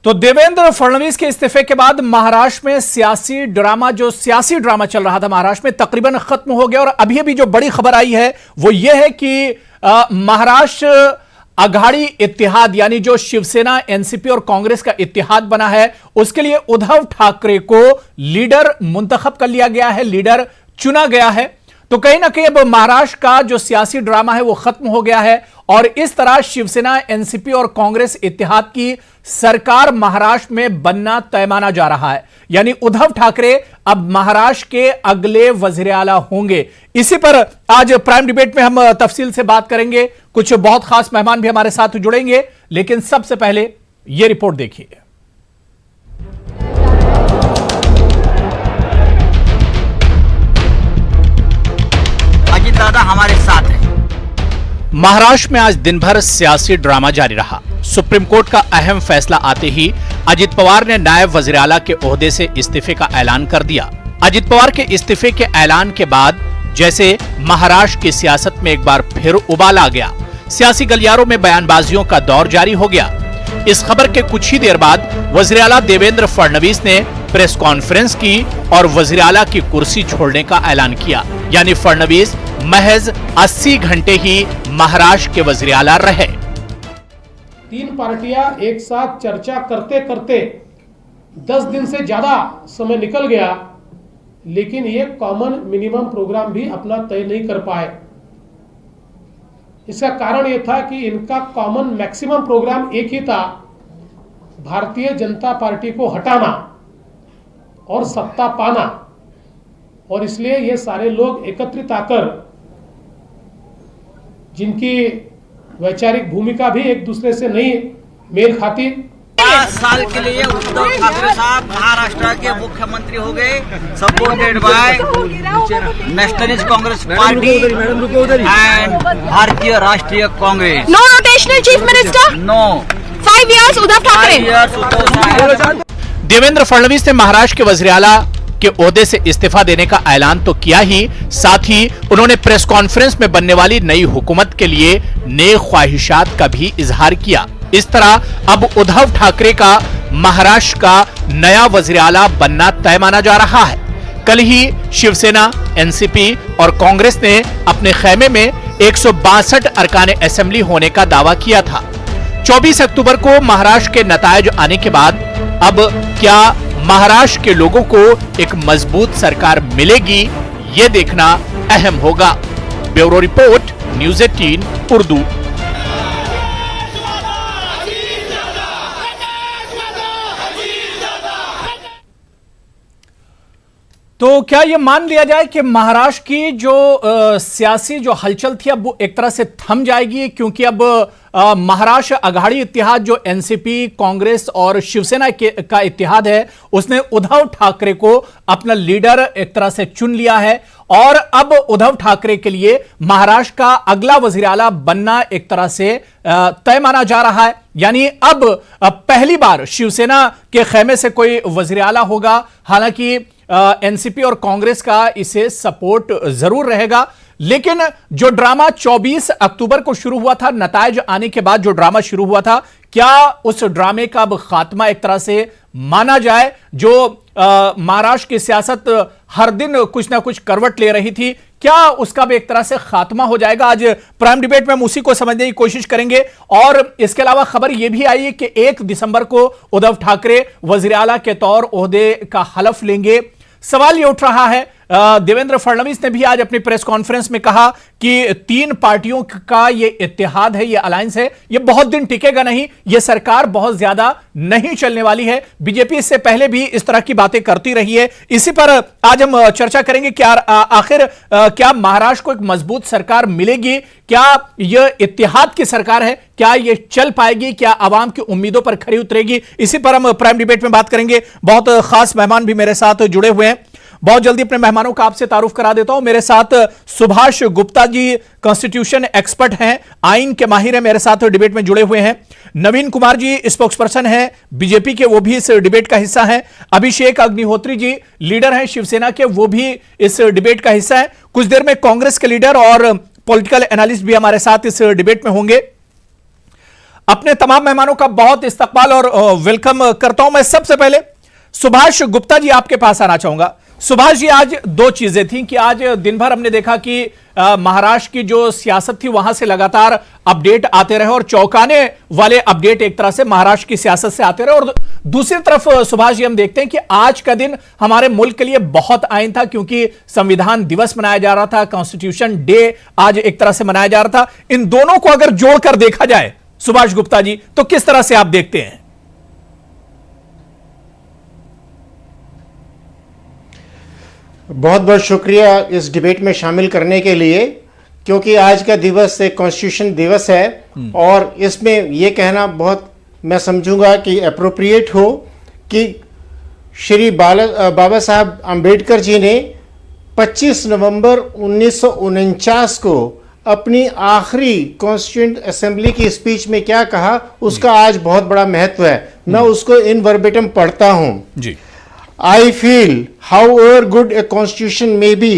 तो देवेंद्र फडणवीस के इस्तीफे के बाद महाराष्ट्र में सियासी ड्रामा चल रहा था महाराष्ट्र में तकरीबन खत्म हो गया। और अभी अभी जो बड़ी खबर आई है वो ये है कि महाराष्ट्र अघाड़ी इत्तेहाद यानी जो शिवसेना, एनसीपी और कांग्रेस का इत्तेहाद बना है उसके लिए उद्धव ठाकरे को लीडर मुंतखब कर लिया गया है, लीडर चुना गया है। तो कहीं ना कहीं अब महाराष्ट्र का जो सियासी ड्रामा है वो खत्म हो गया है और इस तरह शिवसेना, एनसीपी और कांग्रेस इत्तेहाद की सरकार महाराष्ट्र में बनना तय माना जा रहा है। यानी उद्धव ठाकरे अब महाराष्ट्र के अगले वजीर आला होंगे। इसी पर आज प्राइम डिबेट में हम तफसील से बात करेंगे। कुछ बहुत खास मेहमान भी हमारे साथ जुड़ेंगे, लेकिन सबसे पहले यह रिपोर्ट देखिए। दादा हमारे साथ है। महाराष्ट्र में आज दिन भर सियासी ड्रामा जारी रहा। सुप्रीम कोर्ट का अहम फैसला आते ही अजित पवार ने नायब वजीर आला के ओहदे से इस्तीफे का ऐलान कर दिया। अजित पवार के इस्तीफे के ऐलान के बाद जैसे महाराष्ट्र की सियासत में एक बार फिर उबाल आ गया। सियासी गलियारों में बयानबाजियों का दौर जारी हो गया। इस खबर के कुछ ही देर बाद वजीर आला देवेंद्र फडणवीस ने प्रेस कॉन्फ्रेंस की और वजीर आला की कुर्सी छोड़ने का ऐलान किया। यानी फडणवीस महज 80 घंटे ही महाराष्ट्र के वजीर आला रहे। तीन पार्टियां एक साथ चर्चा करते करते 10 दिन से ज्यादा समय निकल गया, लेकिन ये कॉमन मिनिमम प्रोग्राम भी अपना तय नहीं कर पाए। इसका कारण यह था कि इनका कॉमन मैक्सिमम प्रोग्राम एक ही था, भारतीय जनता पार्टी को हटाना और सत्ता पाना। और इसलिए ये सारे लोग एकत्रित आकर, जिनकी वैचारिक भूमिका भी एक दूसरे से नहीं मेल खाती, 5 साल के लिए उद्धव ठाकरे साहब महाराष्ट्र के मुख्यमंत्री हो गए, supported by nationalist Congress party and Bharatiya Rashtriya Congress. No rotational chief minister, no 5 years Uddhav Thackeray. Devendra Fadnavis ने महाराष्ट्र के वजीर आला के ओहदे से इस्तीफा देने का ऐलान तो किया ही, साथ ही उन्होंने प्रेस कॉन्फ्रेंस में बनने वाली नई हुकूमत के लिए नेक ख्वाहिशात का भी इजहार किया। इस तरह अब उद्धव ठाकरे का महाराष्ट्र का नया वजीर आला बनना तय माना जा रहा है। कल ही शिवसेना, एनसीपी और कांग्रेस ने अपने खेमे में 162 अरकान असेंबली होने का दावा किया था। 24 अक्टूबर को महाराष्ट्र के नतायज आने के बाद अब क्या महाराष्ट्र के लोगों को एक मजबूत सरकार मिलेगी, ये देखना अहम होगा। Bureau report, news 18 Urdu. तो क्या यह मान लिया जाए कि महाराष्ट्र की जो सियासी जो हलचल थी अब वो एक तरह से थम जाएगी, क्योंकि अब महाराष्ट्र अघाड़ी इत्तेहाद जो एनसीपी, कांग्रेस और शिवसेना का इत्तेहाद है उसने उद्धव ठाकरे को अपना लीडर एक तरह से चुन लिया है और अब उद्धव ठाकरे के लिए महाराष्ट्र का अगला वजीर आला बनना एक तरह से तय माना जा रहा है। यानी अब पहली बार शिवसेना के खेमे से कोई वजीर आला होगा। हालांकि एनसीपी और कांग्रेस का इसे सपोर्ट जरूर रहेगा, लेकिन जो ड्रामा 24 अक्टूबर को शुरू हुआ था, नतायज आने के बाद जो ड्रामा शुरू हुआ था, क्या उस ड्रामे का अब खात्मा एक तरह से माना जाए? जो महाराष्ट्र की सियासत हर दिन कुछ ना कुछ करवट ले रही थी, क्या उसका भी एक तरह से खात्मा हो जाएगा? आज प्राइम डिबेट में हम उसी को समझने की कोशिश करेंगे। और इसके अलावा खबर यह भी आई है कि 1 दिसंबर को उद्धव ठाकरे वजीर आला के तौर ओहदे का हलफ लेंगे। सवाल यह उठ रहा है, देवेंद्र फडणवीस ने भी आज अपनी प्रेस कॉन्फ्रेंस में कहा कि 3 पार्टियों का यह इत्तेहाद है, यह अलायंस है, यह बहुत दिन टिकेगा नहीं, यह सरकार बहुत ज्यादा नहीं चलने वाली है। बीजेपी इससे पहले भी इस तरह की बातें करती रही है। इसी पर आज हम चर्चा करेंगे कि आखिर क्या महाराष्ट्र को एक मजबूत सरकार मिलेगी? क्या यह इत्तेहाद की सरकार है? क्या यह चल पाएगी? क्या आवाम की उम्मीदों पर खरी उतरेगी? इसी पर हम प्राइम डिबेट में बात करेंगे। बहुत खास मेहमान भी मेरे साथ जुड़े हुए हैं। बहुत जल्दी अपने मेहमानों का आपसे तारुफ करा देता हूं। मेरे साथ सुभाष गुप्ता जी कॉन्स्टिट्यूशन एक्सपर्ट हैं, आइन के माहिर हैं, मेरे साथ डिबेट में जुड़े हुए हैं। नवीन कुमार जी स्पोक्सपर्सन हैं बीजेपी के, वो भी इस डिबेट का हिस्सा हैं। अभिषेक अग्निहोत्री जी लीडर हैं शिवसेना के, वो भी इस डिबेट का हिस्सा है। कुछ देर में कांग्रेस के लीडर और पॉलिटिकल एनालिस्ट भी हमारे साथ इस डिबेट में होंगे। अपने तमाम मेहमानों का बहुत इस्तकबाल और वेलकम करता हूं। मैं सबसे पहले सुभाष गुप्ता जी आपके पास आना चाहूंगा। सुभाष जी, आज दो चीजें थी कि आज दिन भर हमने देखा कि महाराष्ट्र की जो सियासत थी वहां से लगातार अपडेट आते रहे और चौंकाने वाले अपडेट एक तरह से महाराष्ट्र की सियासत से आते रहे। और दूसरी तरफ सुभाष जी, हम देखते हैं कि आज का दिन हमारे मुल्क के लिए बहुत अहम था, क्योंकि संविधान दिवस मनाया जा रहा था, कॉन्स्टिट्यूशन डे आज एक तरह से मनाया जा रहा था। इन दोनों को अगर जोड़कर देखा जाए सुभाष गुप्ता जी, तो किस तरह से आप देखते हैं? बहुत बहुत शुक्रिया इस डिबेट में शामिल करने के लिए, क्योंकि आज का दिवस एक कॉन्स्टिट्यूशन दिवस है और इसमें यह कहना बहुत मैं समझूंगा कि अप्रोप्रिएट हो कि श्री बाबा साहब आम्बेडकर जी ने 25 नवंबर 1949 को अपनी आखिरी कॉन्स्टिट्यूंट असेंबली की स्पीच में क्या कहा, उसका आज बहुत बड़ा महत्व है। मैं उसको इन वर्बेटम पढ़ता हूं जी। I feel, however good a constitution may be,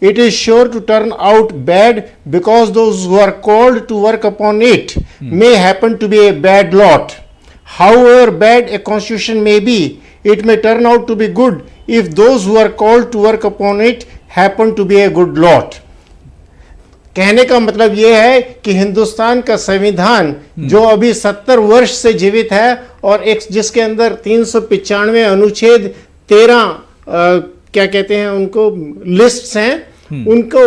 it is sure to turn out bad because those who are called to work upon it may happen to be a bad lot. However bad a constitution may be, it may turn out to be good if those who are called to work upon it happen to be a good lot. कहने का मतलब यह है कि हिंदुस्तान का संविधान जो अभी 70 वर्ष से जीवित है और एक जिसके अंदर 395 अनुच्छेद 13 क्या कहते हैं उनको लिस्ट्स हैं, उनको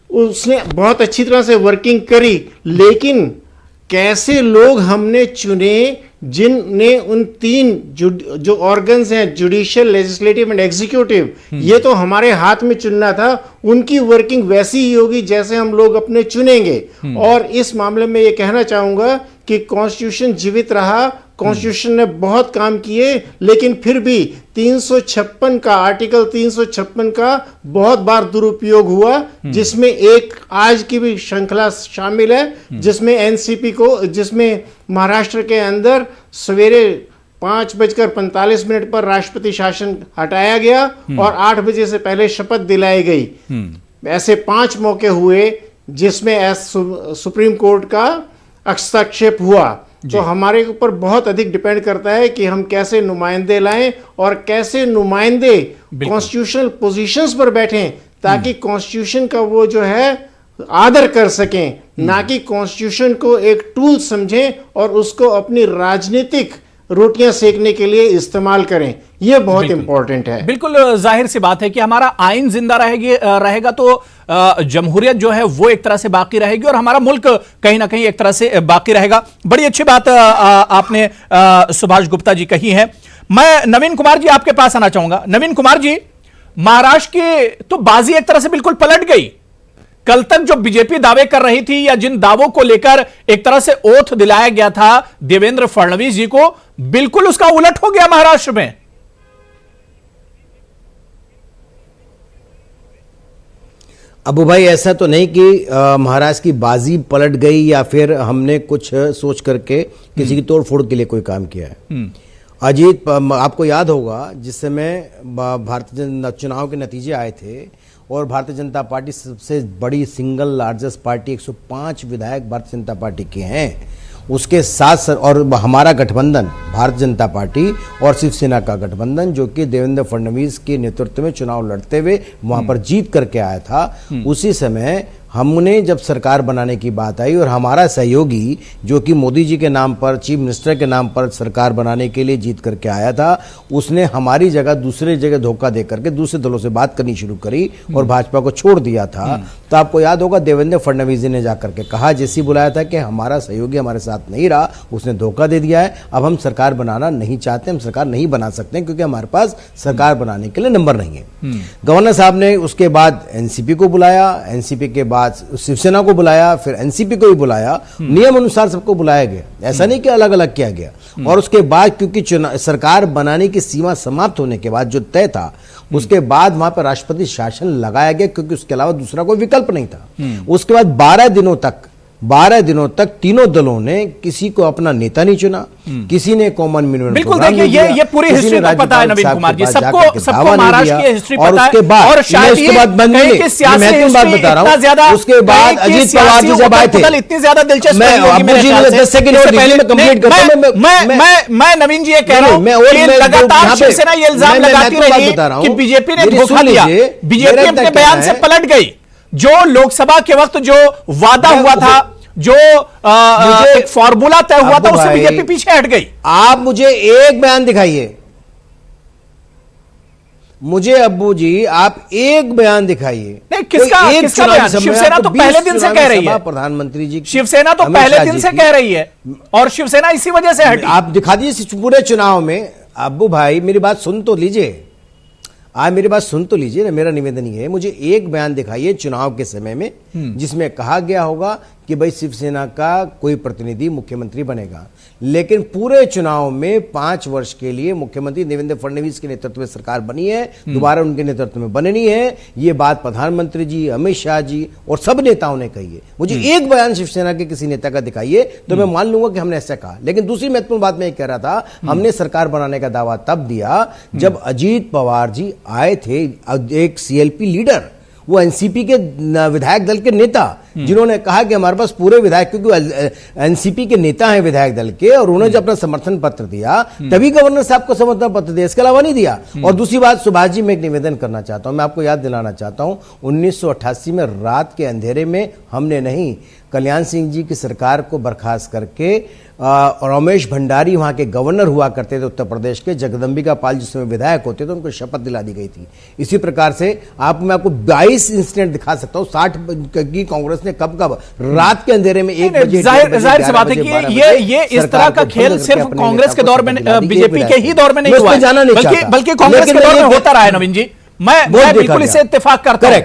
उसने बहुत अच्छी तरह से वर्किंग करी। लेकिन कैसे लोग हमने चुने जिनने उन तीन जो ऑर्गन्स हैं, जुडिशियल, लेजिस्लेटिव एंड एग्जीक्यूटिव, ये तो हमारे हाथ में चुनना था, उनकी वर्किंग वैसी ही होगी जैसे हम लोग अपने चुनेंगे। और इस मामले में ये कहना चाहूंगा कि कॉन्स्टिट्यूशन जीवित रहा, कॉन्स्टिट्यूशन ने बहुत काम किए, लेकिन फिर भी 356 का आर्टिकल 356 का बहुत बार दुरुपयोग हुआ, जिसमें एक आज की भी श्रृंखला शामिल है, जिसमें एनसीपी को, जिसमें महाराष्ट्र के अंदर सवेरे 5:45 पर राष्ट्रपति शासन हटाया गया और 8 बजे से पहले शपथ दिलाई गई। ऐसे 5 मौके हुए जिसमें सुप्रीम कोर्ट का हस्तक्षेप हुआ। तो हमारे ऊपर बहुत अधिक डिपेंड करता है कि हम कैसे नुमाइंदे लाएं और कैसे नुमाइंदे कॉन्स्टिट्यूशनल पोजीशंस पर बैठें, ताकि कॉन्स्टिट्यूशन का वो जो है आदर कर सकें, ना कि कॉन्स्टिट्यूशन को एक टूल समझें और उसको अपनी राजनीतिक रोटियां सेकने के लिए इस्तेमाल करें। यह बहुत इंपॉर्टेंट है। बिल्कुल जाहिर सी बात है कि हमारा आइन जिंदा रहेगा तो जमहूरियत जो है वो एक तरह से बाकी रहेगी और हमारा मुल्क कहीं ना कहीं एक तरह से बाकी रहेगा। बड़ी अच्छी बात आपने सुभाष गुप्ता जी कही है। मैं नवीन कुमार जी आपके पास आना चाहूंगा। नवीन कुमार जी, महाराष्ट्र की तो बाजी एक तरह से बिल्कुल पलट गई। कल तक जो बीजेपी दावे कर रही थी या जिन दावों को लेकर एक तरह से ओथ दिलाया गया था देवेंद्र फडणवीस जी को, बिल्कुल उसका उलट हो गया महाराष्ट्र में। अबू भाई, ऐसा तो नहीं कि महाराष्ट्र की बाजी पलट गई या फिर हमने कुछ सोच करके किसी की तोड़ फोड़ के लिए कोई काम किया है। अजीत, आपको याद होगा जिस समय भारतीय जनता चुनाव के नतीजे आए थे और भारतीय जनता पार्टी सबसे बड़ी सिंगल लार्जेस्ट पार्टी, 105 विधायक भारतीय जनता पार्टी के हैं, उसके साथ और हमारा गठबंधन भारतीय जनता पार्टी और शिवसेना का गठबंधन जो कि देवेंद्र फडणवीस के नेतृत्व में चुनाव लड़ते हुए वहां पर जीत करके आया था, उसी समय हमने जब सरकार बनाने की बात आई और हमारा सहयोगी जो कि मोदी जी के नाम पर, चीफ मिनिस्टर के नाम पर सरकार बनाने के लिए जीत करके आया था, उसने हमारी जगह दूसरे जगह धोखा दे करके दूसरे दलों से बात करनी शुरू करी और भाजपा को छोड़ दिया था। तो आपको याद होगा देवेंद्र फडणवीस जी ने जाकर के कहा, जैसे बुलाया था कि हमारा सहयोगी हमारे साथ नहीं रहा, उसने धोखा दे दिया है, अब हम सरकार बनाना नहीं चाहते, हम सरकार नहीं बना सकते क्योंकि हमारे पास सरकार बनाने के लिए नंबर नहीं है। गवर्नर साहब ने उसके बाद एनसीपी को बुलाया, एनसीपी के बाद शिवसेना को बुलाया, फिर एनसीपी को भी बुलाया, नियम अनुसार सबको बुलाया गया, ऐसा नहीं कि अलग अलग किया गया। और उसके बाद क्योंकि सरकार बनाने की सीमा समाप्त होने के बाद जो तय था, उसके बाद वहां पर राष्ट्रपति शासन लगाया गया क्योंकि उसके अलावा दूसरा कोई विकल्प नहीं था। उसके बाद 12 दिनों तक 12 दिनों तक तीनों दलों ने किसी को अपना नेता नहीं चुना, किसी ने कॉमन मिनिमम बिल्कुल। देखिए ये पूरी हिस्ट्री तो पता है नवीन कुमार जी, सबको महाराष्ट्र की हिस्ट्री पता है। और शायद उसके बाद बात बता रहा हूं, उसके बाद अजीत पवार जी जब आए थे, इतनी ज्यादा दिलचस्प मैं नवीन जी ये कह रहा हूं कि लगातार शिवसेना ये इल्जाम लगाती रही कि बीजेपी ने धोखा दिया, बीजेपी अपने बयान से पलट गई। जो लोकसभा के वक्त जो वादा हुआ था, जो एक फॉर्मूला तय हुआ था, उससे बीजेपी पीछे हट गई। आप मुझे एक बयान दिखाइए, मुझे अब्बू जी आप एक बयान दिखाइए। नहीं, किसका बयान? शिवसेना तो पहले दिन से कह रही है, प्रधानमंत्री जी, शिवसेना तो पहले दिन से कह रही है और शिवसेना इसी वजह से हटी। आप दिखा दीजिए पूरे चुनाव में। अब्बू भाई मेरी बात सुन तो लीजिए, आप मेरी बात सुन तो लीजिए ना। मेरा निवेदन ये है, मुझे एक बयान दिखाइए चुनाव के समय में जिसमें कहा गया होगा कि भाई शिवसेना का कोई प्रतिनिधि मुख्यमंत्री बनेगा। लेकिन पूरे चुनाव में 5 वर्ष के लिए मुख्यमंत्री देवेंद्र फडणवीस के नेतृत्व में सरकार बनी है, दोबारा उनके नेतृत्व में बननी है। ये बात प्रधानमंत्री जी, अमित शाह जी और सब नेताओं ने कही है। मुझे एक बयान शिवसेना के किसी नेता का दिखाइए तो मैं मान लूंगा कि हमने ऐसा कहा। लेकिन दूसरी महत्वपूर्ण बात मैं ये कह रहा था, हमने सरकार बनाने का दावा तब दिया जब अजीत पवार जी आए थे, एक सीएलपी लीडर, वो एनसीपी के विधायक दल के नेता, जिन्होंने कहा कि हमारे पास पूरे विधायक, क्योंकि एनसीपी के नेता हैं विधायक दल के, और उन्होंने जब अपना समर्थन पत्र दिया तभी गवर्नर साहब को समर्थन पत्र दिया, इसके अलावा नहीं दिया। और दूसरी बात, सुभाष जी मैं एक निवेदन करना चाहता हूं, मैं आपको याद दिलाना चाहता हूं, 1988 में रात के अंधेरे में हमने नहीं, कल्याण सिंह जी की सरकार को बर्खास्त करके रमेश भंडारी वहां के गवर्नर हुआ करते थे उत्तर प्रदेश के, जगदम्बिका पाल जिस समय विधायक होते थे, उनको शपथ दिला दी गई थी। इसी प्रकार से मैं आपको 22 इंसिडेंट दिखा सकता हूं। 60 की कांग्रेस ने कब रात के अंधेरे में 1 बजे, जाहिर सी बात है कि ये इस तरह का खेल सिर्फ कांग्रेस के दौर में, बीजेपी के ही दौर में नहीं हुआ, बल्कि कांग्रेस के दौर में होता रहा है। नवीन जी, मैं बिल्कुल इसे इत्तेफाक करता हूं,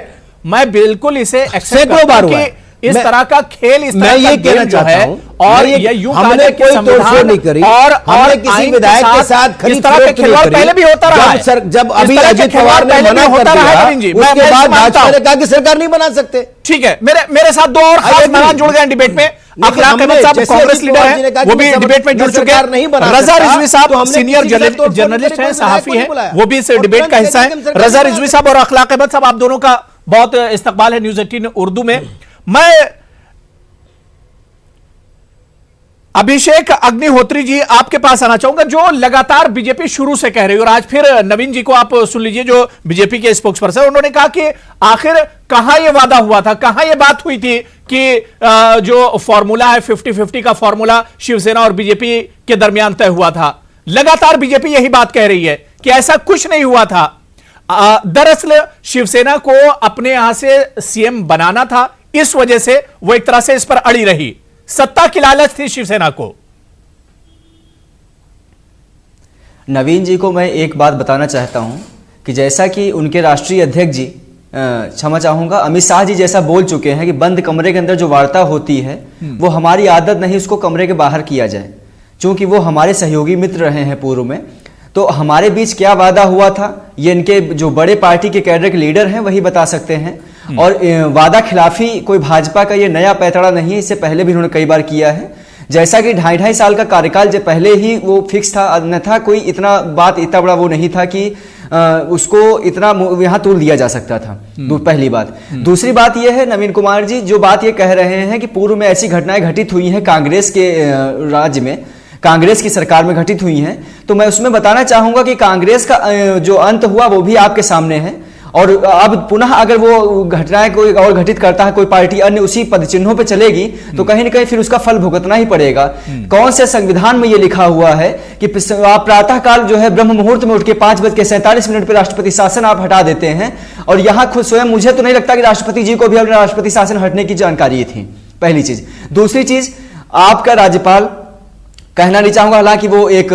मैं बिल्कुल इसे एक्सेप्ट करता हूं कि इस तरह का खेल, इस तरह का गेम जो है, और ये यूं हमने कोई तोड़फोड़ नहीं करी और किसी विधायक के साथ इस तरह के खिलवाड़ पहले भी होता रहा है। जब अभी अजित पवार ने मना कर दिया, उसके बाद भाजपा ने कहा कि सरकार नहीं बना सकते। ठीक है, मेरे साथ 2 और खास मेहमान जुड़ गए डिबेट में। अखलाक अहमद साहब कांग्रेस लीडर हैं, वो भी डिबेट में जुड़ चुके हैं। रजा रिजवी साहब सीनियर जर्नलिस्ट हैं, सहाफी हैं, वो भी इस डिबेट का हिस्सा है। रजा रिजवी साहब और अखलाक अहमद साहब, आप दोनों का बहुत इस्तकबाल है न्यूज़ 18 उर्दू में। मैं अभिषेक अग्निहोत्री जी आपके पास आना चाहूंगा, जो लगातार बीजेपी शुरू से कह रही है, और आज फिर नवीन जी को आप सुन लीजिए जो बीजेपी के स्पोक्स पर्सन, उन्होंने कहा कि आखिर कहां यह वादा हुआ था, कहां यह बात हुई थी कि जो फॉर्मूला है 50-50 का फॉर्मूला शिवसेना और बीजेपी के दरमियान तय हुआ था। लगातार बीजेपी यही बात कह रही है कि ऐसा कुछ नहीं हुआ था। दरअसल शिवसेना को अपने यहां से सीएम बनाना था, इस वजह से वो एक तरह से इस पर अड़ी रही, सत्ता की लालच थी शिवसेना को। नवीन जी को मैं एक बात बताना चाहता हूं कि जैसा कि उनके राष्ट्रीय अध्यक्ष जी, क्षमा चाहूंगा, अमित शाह जी जैसा बोल चुके हैं कि बंद कमरे के अंदर जो वार्ता होती है वो हमारी आदत नहीं, उसको कमरे के बाहर किया जाए। चूंकि वो हमारे सहयोगी मित्र रहे हैं पूर्व में, तो हमारे बीच क्या वादा हुआ था ये इनके जो बड़े पार्टी के कैडर के लीडर हैं वही बता सकते हैं। और वादा खिलाफी कोई भाजपा का ये नया पैतरा नहीं है, इससे पहले भी उन्होंने कई बार किया है। जैसा कि 2.5 साल का कार्यकाल जो पहले ही वो फिक्स था, अन्यथा कोई इतना बड़ा वो नहीं था कि उसको इतना यहां तोड़ दिया जा सकता था। पहली बात। दूसरी बात यह है नवीन कुमार जी, जो बात ये कह रहे हैं कि पूर्व में ऐसी घटनाएं घटित हुई हैं कांग्रेस के राज्य में, कांग्रेस की सरकार में घटित हुई हैं, तो मैं उसमें बताना चाहूंगा कि कांग्रेस का जो अंत हुआ वो भी आपके सामने है। और अब पुनः अगर वो घटनाएं कोई और घटित करता है, कोई पार्टी अन्य उसी पद चिन्हों पे चलेगी, तो कहीं ना कहीं फिर उसका फल भुगतना ही पड़ेगा। कौन से संविधान में ये लिखा हुआ है कि आप प्रातःकाल जो है ब्रह्म मुहूर्त में उठ के 5:47 पे राष्ट्रपति शासन आप हटा देते हैं, और यहाँ खुद स्वयं मुझे तो नहीं लगता कि राष्ट्रपति जी को भी अपने राष्ट्रपति शासन हटने की जानकारी थी, पहली चीज। दूसरी चीज, आपका राज्यपाल, कहना नहीं चाहूंगा हालांकि वो एक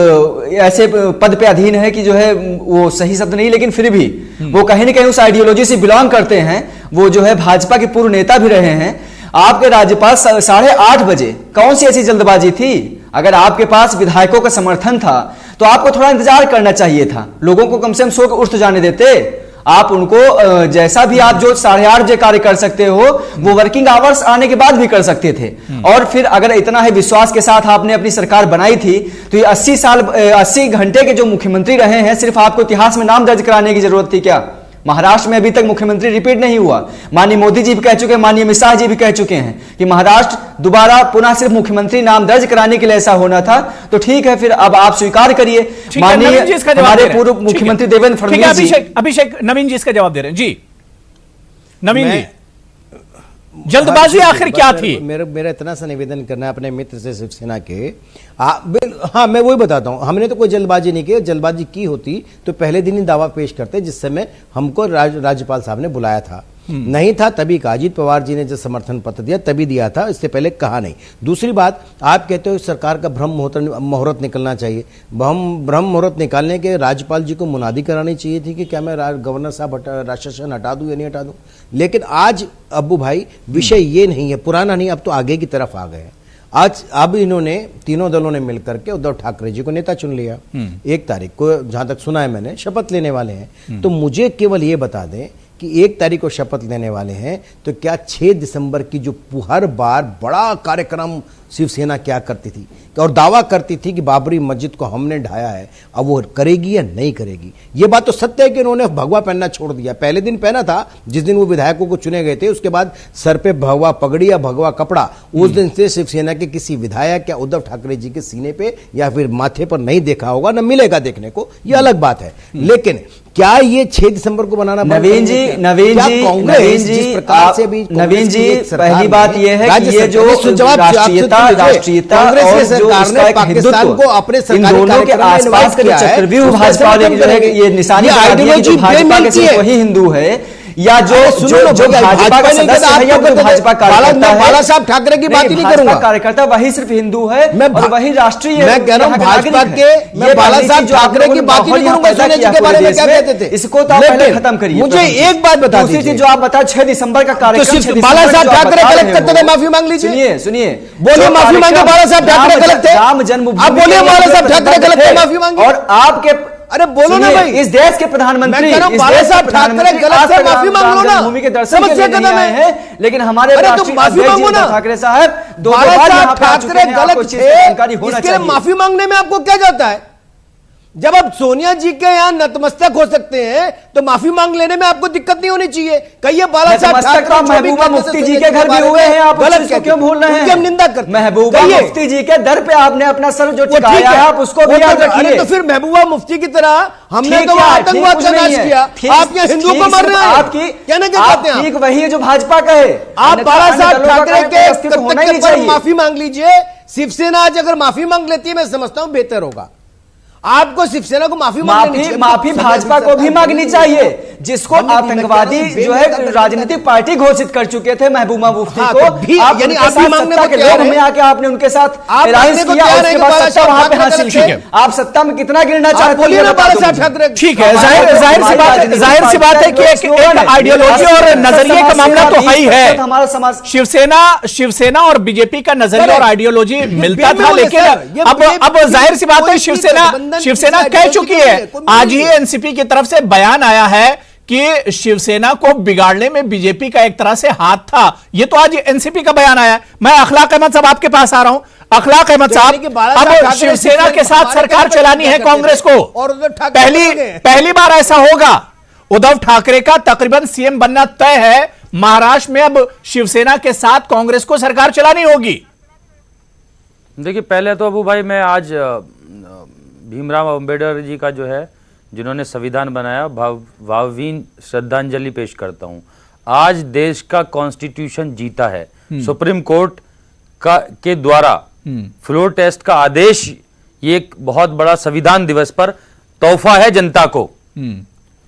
ऐसे पद पे अधीन है कि जो है वो सही शब्द नहीं, लेकिन फिर भी वो कहीं ना कहीं उस आइडियोलॉजी से बिलोंग करते हैं, वो जो है भाजपा के पूर्व नेता भी रहे हैं। आपके राज्यपाल 8:30 बजे, कौन सी ऐसी जल्दबाजी थी? अगर आपके पास विधायकों का समर्थन था तो आपको थोड़ा इंतजार करना चाहिए था, लोगों को कम से कम सो के उठ जाने देते। आप उनको जैसा भी आप जो 8:30 बजे कार्य कर सकते हो वो वर्किंग आवर्स आने के बाद भी कर सकते थे। और फिर अगर इतना ही विश्वास के साथ आपने अपनी सरकार बनाई थी तो ये 80 घंटे के जो मुख्यमंत्री रहे हैं, सिर्फ आपको इतिहास में नाम दर्ज कराने की जरूरत थी क्या? महाराष्ट्र में अभी तक मुख्यमंत्री रिपीट नहीं हुआ। माननीय मोदी जी भी कह चुके हैं, माननीय अमित शाह जी भी कह चुके हैं कि महाराष्ट्र दोबारा पुनः सिर्फ मुख्यमंत्री नाम दर्ज कराने के लिए ऐसा होना था। तो ठीक है, फिर अब आप स्वीकार करिए। माननीय हमारे पूर्व मुख्यमंत्री देवेंद्र फडणवीस जी, अभिषेक नवीन जी इसका जवाब दे रहे हैं जी। नवीन जी, जल्दबाजी आखिर क्या थी? मेरा इतना सा निवेदन करना है अपने मित्र से शिवसेना के। हाँ, मैं वही बताता हूं, हमने तो कोई जल्दबाजी नहीं की। जल्दबाजी की होती तो पहले दिन ही दावा पेश करते, जिस समय हमको राज्यपाल साहब ने बुलाया था। नहीं था तभी कहा। अजीत पवार जी ने जब समर्थन पत्र दिया तभी दिया था, इससे पहले कहा नहीं। दूसरी बात, आप कहते हो सरकार का ब्रह्म मुहूर्त निकलना चाहिए। ब्रह्म मुहूर्त निकालने के राज्यपाल जी को मुनादी करानी चाहिए थी कि क्या मैं गवर्नर साहब शासन हटा दूं या नहीं हटा दूं। लेकिन आज अब्बू भाई विषय ये नहीं है, पुराना नहीं, अब तो आगे की तरफ आ गए। आज अब इन्होंने तीनों दलों ने मिलकर के उद्धव ठाकरे जी को नेता चुन लिया। 1 तारीख को जहां तक सुना है मैंने, शपथ लेने वाले हैं। तो मुझे केवल ये बता दें कि 1 तारीख को शपथ लेने वाले हैं, तो क्या 6 दिसंबर की जो हर बार बड़ा कार्यक्रम शिवसेना क्या करती थी और दावा करती थी कि बाबरी मस्जिद को हमने ढाया है, अब वो करेगी या नहीं करेगी? ये बात तो सत्य है कि उन्होंने भगवा पहनना छोड़ दिया। पहले दिन पहना था जिस दिन वो विधायकों को चुने गए थे, उसके बाद सर पे भगवा पगड़ी या भगवा कपड़ा उस दिन से शिवसेना के किसी विधायक या उद्धव ठाकरे जी के सीने पे या फिर माथे पर नहीं देखा होगा, न मिलेगा देखने को, ये अलग बात है। लेकिन क्या ये 6 दिसंबर को बनाना? नवीन जी, पहली बात ये है कि ये जो राष्ट्रीयता और जो उसका एक हिंदुत्व, इन दोनों के आसपास का जो चक्रव्यूह भाजपा ने जो है ये निशानी बना दी है कि जो भाजपा के सिर्फ वही हिंदू है, या जो भाजपा का सदस्य है या जो भाजपा कार्यकर्ता है, बाला साहब ठाकरे की बात ही नहीं करूंगा, कार्यकर्ता वही सिर्फ हिंदू है और वही राष्ट्रीय। मैं कह रहा हूं भाजपा के, मैं बाला साहब ठाकरे की बात ही नहीं करूंगा। सोनिया जी के बारे में क्या कहते थे, इसको तो आप पहले खत्म करिए। मुझे एक बात बता दीजिए, दूसरी चीज जो आप बता 6 दिसंबर का कार्यक्रम, बाला साहब ठाकरे गलत करते थे, माफी मांग लीजिए। सुनिए, बोलिए माफी मांगे, बाला साहब ठाकरे गलत थे। राम जन्मभूमि, आप बोलिए बाला साहब ठाकरे गलत थे, माफी मांगे। और आपके, अरे बोलो ना भाई, इस देश के प्रधानमंत्री, बाला साहब ठाकरे गलत थे, माफी मांग लो ना। भूमि के दर्शन के लिए नहीं आए हैं, लेकिन हमारे राष्ट्रीय अध्यक्ष ठाकरे साहब बाला साहब ठाकरे गलत थे, इसके लिए माफी मांगने में आपको क्या जाता है? जब आप सोनिया जी के यहाँ नतमस्तक हो सकते हैं तो माफी मांग लेने में आपको दिक्कत नहीं होनी चाहिए। कहिए बाला साहब ठाकरे महबूबा मुफ्ती जी के घर भी हुए हैं, आप गलत क्यों भूल रहे हैं? हम निंदा करते हैं। महबूबा मुफ्ती जी के दर पे आपने अपना सर जो टिकाया है, आप उसको भी याद रखिए। तो फिर महबूबा मुफ्ती की तरह हमने तो आतंकवाद का नाश किया, आप यहाँ हिंदू को मर रहे हैं। आपकी कहने क्या कहते हैं? ठीक वही है जो भाजपा का है। आप बाला साहब ठाकरे के माफी मांग लीजिए। शिवसेना आज अगर माफी मांग लेती है, मैं समझता हूं बेहतर होगा। आपको शिवसेना को माफी भाजपा को भी मांगनी चाहिए, जिसको आतंकवादी जो है राजनीतिक पार्टी घोषित कर चुके थे महबूबा मुफ्ती को। आप यानी आप मांगने के लोग में आके आपने उनके साथ अलायंस किया, उसके बाद सत्ता वहां पे हासिल की। आप सत्ता में कितना गिरना चाहते हैं? ठीक है, जाहिर सी बात है कि एक आइडियोलॉजी और नजरिए का मामला तो है ही है। हमारा समाज, शिवसेना और बीजेपी का नजरिया और आइडियोलॉजी मिलता था, लेकिन अब जाहिर सी बात है शिवसेना कह चुकी है। आज ही एनसीपी की तरफ से बयान आया है कि शिवसेना को बिगाड़ने में बीजेपी का एक तरह से हाथ था। यह तो आज एनसीपी का बयान आया है। मैं अखलाक अहमद साहब आपके पास आ रहा हूं। अखलाक अहमद साहब, अब शिवसेना के साथ सरकार चलानी है कांग्रेस को, पहली बार ऐसा होगा। उद्धव ठाकरे का तकरीबन सीएम बनना तय है महाराष्ट्र में। अब शिवसेना के साथ कांग्रेस को सरकार चलानी होगी। देखिए, पहले तो अबू भाई मैं आज भीमराव अंबेडकर जी का जो है, जिन्होंने संविधान बनाया, भावभीनी श्रद्धांजलि पेश करता हूं। आज देश का कॉन्स्टिट्यूशन जीता है, सुप्रीम कोर्ट के द्वारा फ्लोर टेस्ट का आदेश, ये एक बहुत बड़ा संविधान दिवस पर तोहफा है जनता को।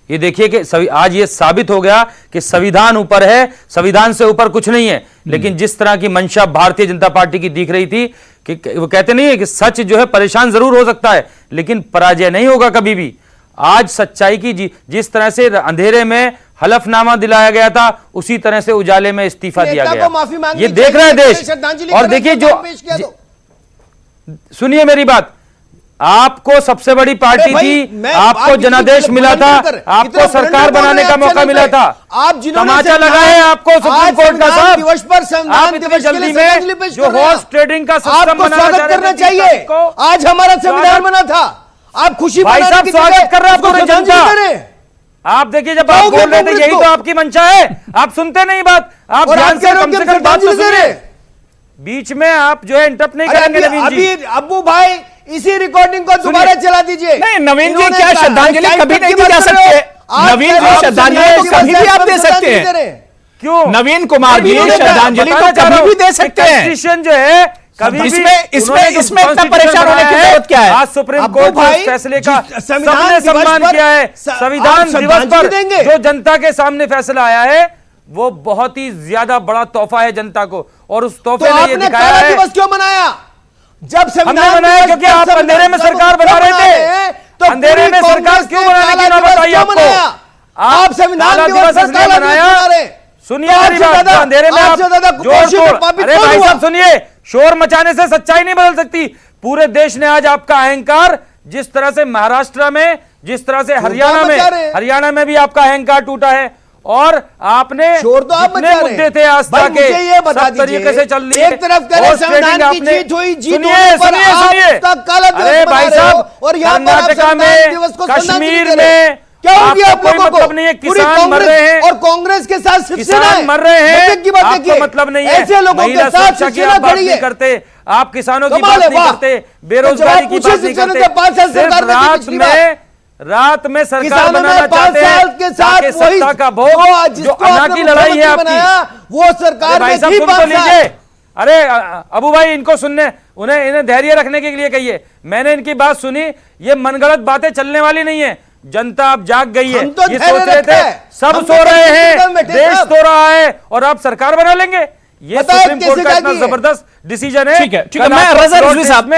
ये देखिए कि आज ये साबित हो गया कि संविधान ऊपर है, संविधान से ऊपर कुछ नहीं है। लेकिन जिस तरह की मंशा भारतीय जनता पार्टी की दिख रही थी कि वो कहते नहीं है कि सच जो है परेशान जरूर हो सकता है, लेकिन पराजय नहीं होगा कभी भी। आज सच्चाई की जिस तरह से अंधेरे में हलफनामा दिलाया गया था, उसी तरह से उजाले में इस्तीफा दिया गया। ये देख रहे हैं देश। और देखिए, जो सुनिए मेरी बात, आपको सबसे बड़ी पार्टी थी, आपको जनादेश मिला था, आपको सरकार बनाने का मौका मिला था, आप तमाचा लगाए आपको सुप्रीम कोर्ट का साहब। आप इतनी जल्दी में जो हॉर्स ट्रेडिंग का सिस्टम बनाना करना चाहिए। आज हमारा संविधान बना था, आप खुशी भाई साहब स्वागत कर रहे हैं आपको जनता। आप देखिए जब आप बोल रहे थे यही तो आपकी मंशा है, आप सुनते नहीं बात, आप ध्यान से कम बात तो सुनिए। बीच में आप जो है इंटरप्ट नहीं करेंगे नवीन जी। अभी अब्बू भाई इसी रिकॉर्डिंग को दोबारा चला दीजिए। नहीं नवीन जी, क्या श्रद्धांजलि कभी नहीं दी जा सकती? नवीन जी श्रद्धांजलि तो कभी भी आप दे सकते हैं। क्यों? नवीन कुमार जी श्रद्धांजलि तो कभी भी दे सकते हैं। कॉन्स्टिट्यूशन जो है कभी भी इसमें इतना परेशान होने की जरूरत क्या है? आज सुप्रीम कोर्ट के फैसले का सबने सम्मान किया है। संविधान दिवस पर जो जनता के सामने फैसला आया है वो बहुत ही ज्यादा बड़ा तोहफा है जनता को, और उस तोहफे ने ये दिखाया है। दिवस क्यों मनाया? जब हमने मनाया क्योंकि आप अंधेरे में सरकार बना रहे थे। तो अंधेरे में सरकार क्यों बनाने की नौबत आई आपको? आप संविधान दिवस इसलिए बनाया। सुनिए मेरी बात, अंधेरे में आप जोर तोड़, अरे भाई साहब सुनिए, शोर मचाने से सच्चाई नहीं बदल सकती। पूरे देश ने आज आपका अहंकार, जिस तरह से महाराष्ट्र में, जिस तरह से हरियाणा में भी आपका अहंकार टूटा है, और आपने जितने मुद्दे थे आस्था के सब तरीके से चल रही है। एक तरफ करें संविधान की जीत हुई, जीत होने पर आप काला दिवस अरे भाई मना रहे हो, साहब और यहाँ पर आप कर्नाटका संविधान दिवस को में, कश्मीर श्रद्धांजलि दे रहे हैं। में क्या हो गया आप कोई लोगों को? मतलब नहीं है, पूरी किसान मर रहे हैं और कांग्रेस के साथ शिवसेना किसान मर रहे हैं, की बात आपको देखिए। मतलब नहीं है। ऐसे लोगों महिला के साथ सुरक्षा की शिवसेना आप बात खड़ी नहीं है। करते, आप किसानों की कमाल बात है, नहीं वाह। करते, बेरोजगारी की बात नहीं करते। सिर्फ रात में सरकार बनाना चाहते हैं ताकि सत्ता का भोग, जो अन्ना की लड़ाई है आपकी, वो सरकार भाई साहब सुन तो लीजिए। अरे अबू भाई इनको सुनने, इन्हें धैर्य रखने के लिए कहिए। मैंने इनकी बात सुनी, ये मनगढ़ंत बातें चलने वाली नहीं है। जनता अब जाग गई है, ये सोच रहे थे सब सो रहे हैं, देश सो रहा है, और आप सरकार बना लेंगे। ये सुप्रीम कोर्ट का इतना जबरदस्त डिसीजन है। ठीक है, मैं रजा रिजवी साहब,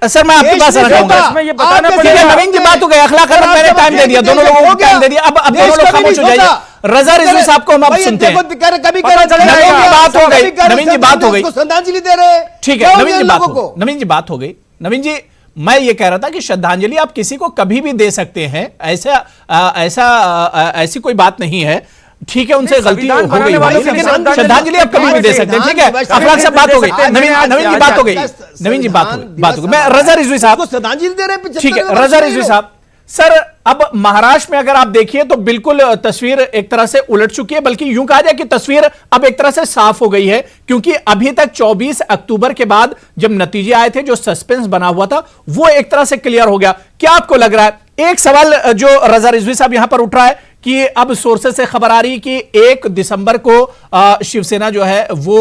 सर मैं आपके पास आना चाहूंगा। ये बताना ठीक है, पड़ेगा। नवीन जी बात हो गई, अखलाक अहमद मैंने टाइम दे दिया, दोनों लोगों को टाइम दे दिया। अब दोनों लोग खामोश हो जाइए। रजा रिजवी साहब को हम अब सुनते हैं। कभी नवीन जी बात हो गई, नवीन जी बात हो गई, श्रद्धांजलि दे रहे। ठीक है नवीन जी बात हो गई। नवीन जी मैं ये कह रहा था कि श्रद्धांजलि आप किसी को कभी भी दे सकते हैं, ऐसी कोई बात नहीं है। ठीक है, उनसे गलती हो गई भाई, लेकिन श्रद्धांजलि आप कभी भी दे सकते हैं। ठीक है, अखलाक साहब बात हो गई, नवीन जी बात हो गई, नवीन जी बात हो गई। मैं रजा रिजवी साहब श्रद्धांजलि दे रहे। ठीक है, रजा रिजवी साहब, सर अब महाराष्ट्र में अगर आप देखिए तो बिल्कुल तस्वीर एक तरह से उलट चुकी है, बल्कि यूं कहा जाए कि तस्वीर अब एक तरह से साफ हो गई है, क्योंकि अभी तक 24 अक्टूबर के बाद जब नतीजे आए थे, जो सस्पेंस बना हुआ था वो एक तरह से क्लियर हो गया। क्या आपको लग रहा है? एक सवाल जो रजा रिजवी साहब यहां पर उठ रहा है कि अब सोर्सेस से खबर आ रही है कि 1 दिसंबर को शिवसेना जो है वो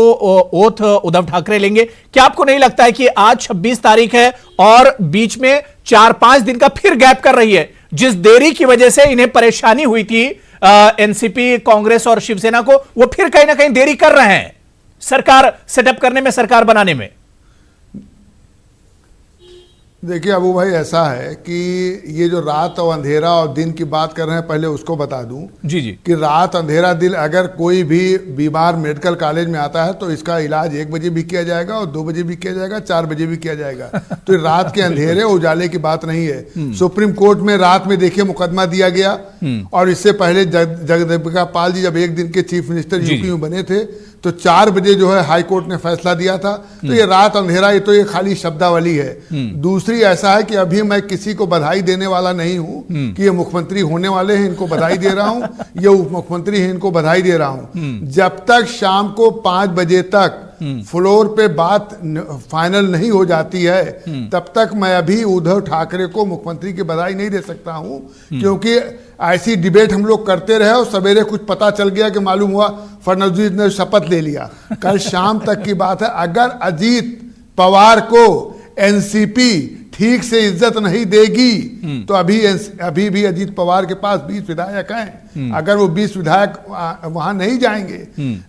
ओथ उद्धव ठाकरे लेंगे। क्या आपको नहीं लगता है कि आज 26 तारीख है और बीच में 4-5 दिन का फिर गैप कर रही है, जिस देरी की वजह से इन्हें परेशानी हुई थी एनसीपी, कांग्रेस और शिवसेना को, वो फिर कहीं ना कहीं देरी कर रहे हैं सरकार सेटअप करने में, सरकार बनाने में? देखिए अबू भाई, ऐसा है कि ये जो रात और अंधेरा और दिन की बात कर रहे हैं, पहले उसको बता दूं जी कि रात अंधेरा दिन, अगर कोई भी बीमार मेडिकल कॉलेज में आता है तो इसका इलाज 1 बजे भी किया जाएगा और 2 बजे भी किया जाएगा, 4 बजे भी किया जाएगा। तो रात के अंधेरे उजाले की बात नहीं है। सुप्रीम कोर्ट में रात में देखिए मुकदमा दिया गया, और इससे पहले जगदम्बिका पाल जी जब 1 दिन के चीफ मिनिस्टर यूपी में बने थे तो 4 बजे जो है हाई कोर्ट ने फैसला दिया था। तो ये रात अंधेरा, ये तो ये खाली शब्दावली है। दूसरी ऐसा है कि अभी मैं किसी को बधाई देने वाला नहीं हूं कि ये मुख्यमंत्री होने वाले हैं, इनको बधाई दे रहा हूं, ये उप मुख्यमंत्री हैं, इनको बधाई दे रहा हूं। जब तक शाम को 5 बजे तक फ्लोर पे बात फाइनल नहीं हो जाती है, तब तक मैं अभी उद्धव ठाकरे को मुख्यमंत्री की बधाई नहीं दे सकता हूं, क्योंकि ऐसी डिबेट हम लोग करते रहे और सवेरे कुछ पता चल गया कि मालूम हुआ फडणवीस ने शपथ ले लिया। कल शाम तक की बात है। अगर अजीत पवार को एनसीपी ठीक से इज्जत नहीं देगी तो अभी भी अजीत पवार के पास 20 विधायक हैं। अगर वो 20 विधायक वहां नहीं जाएंगे,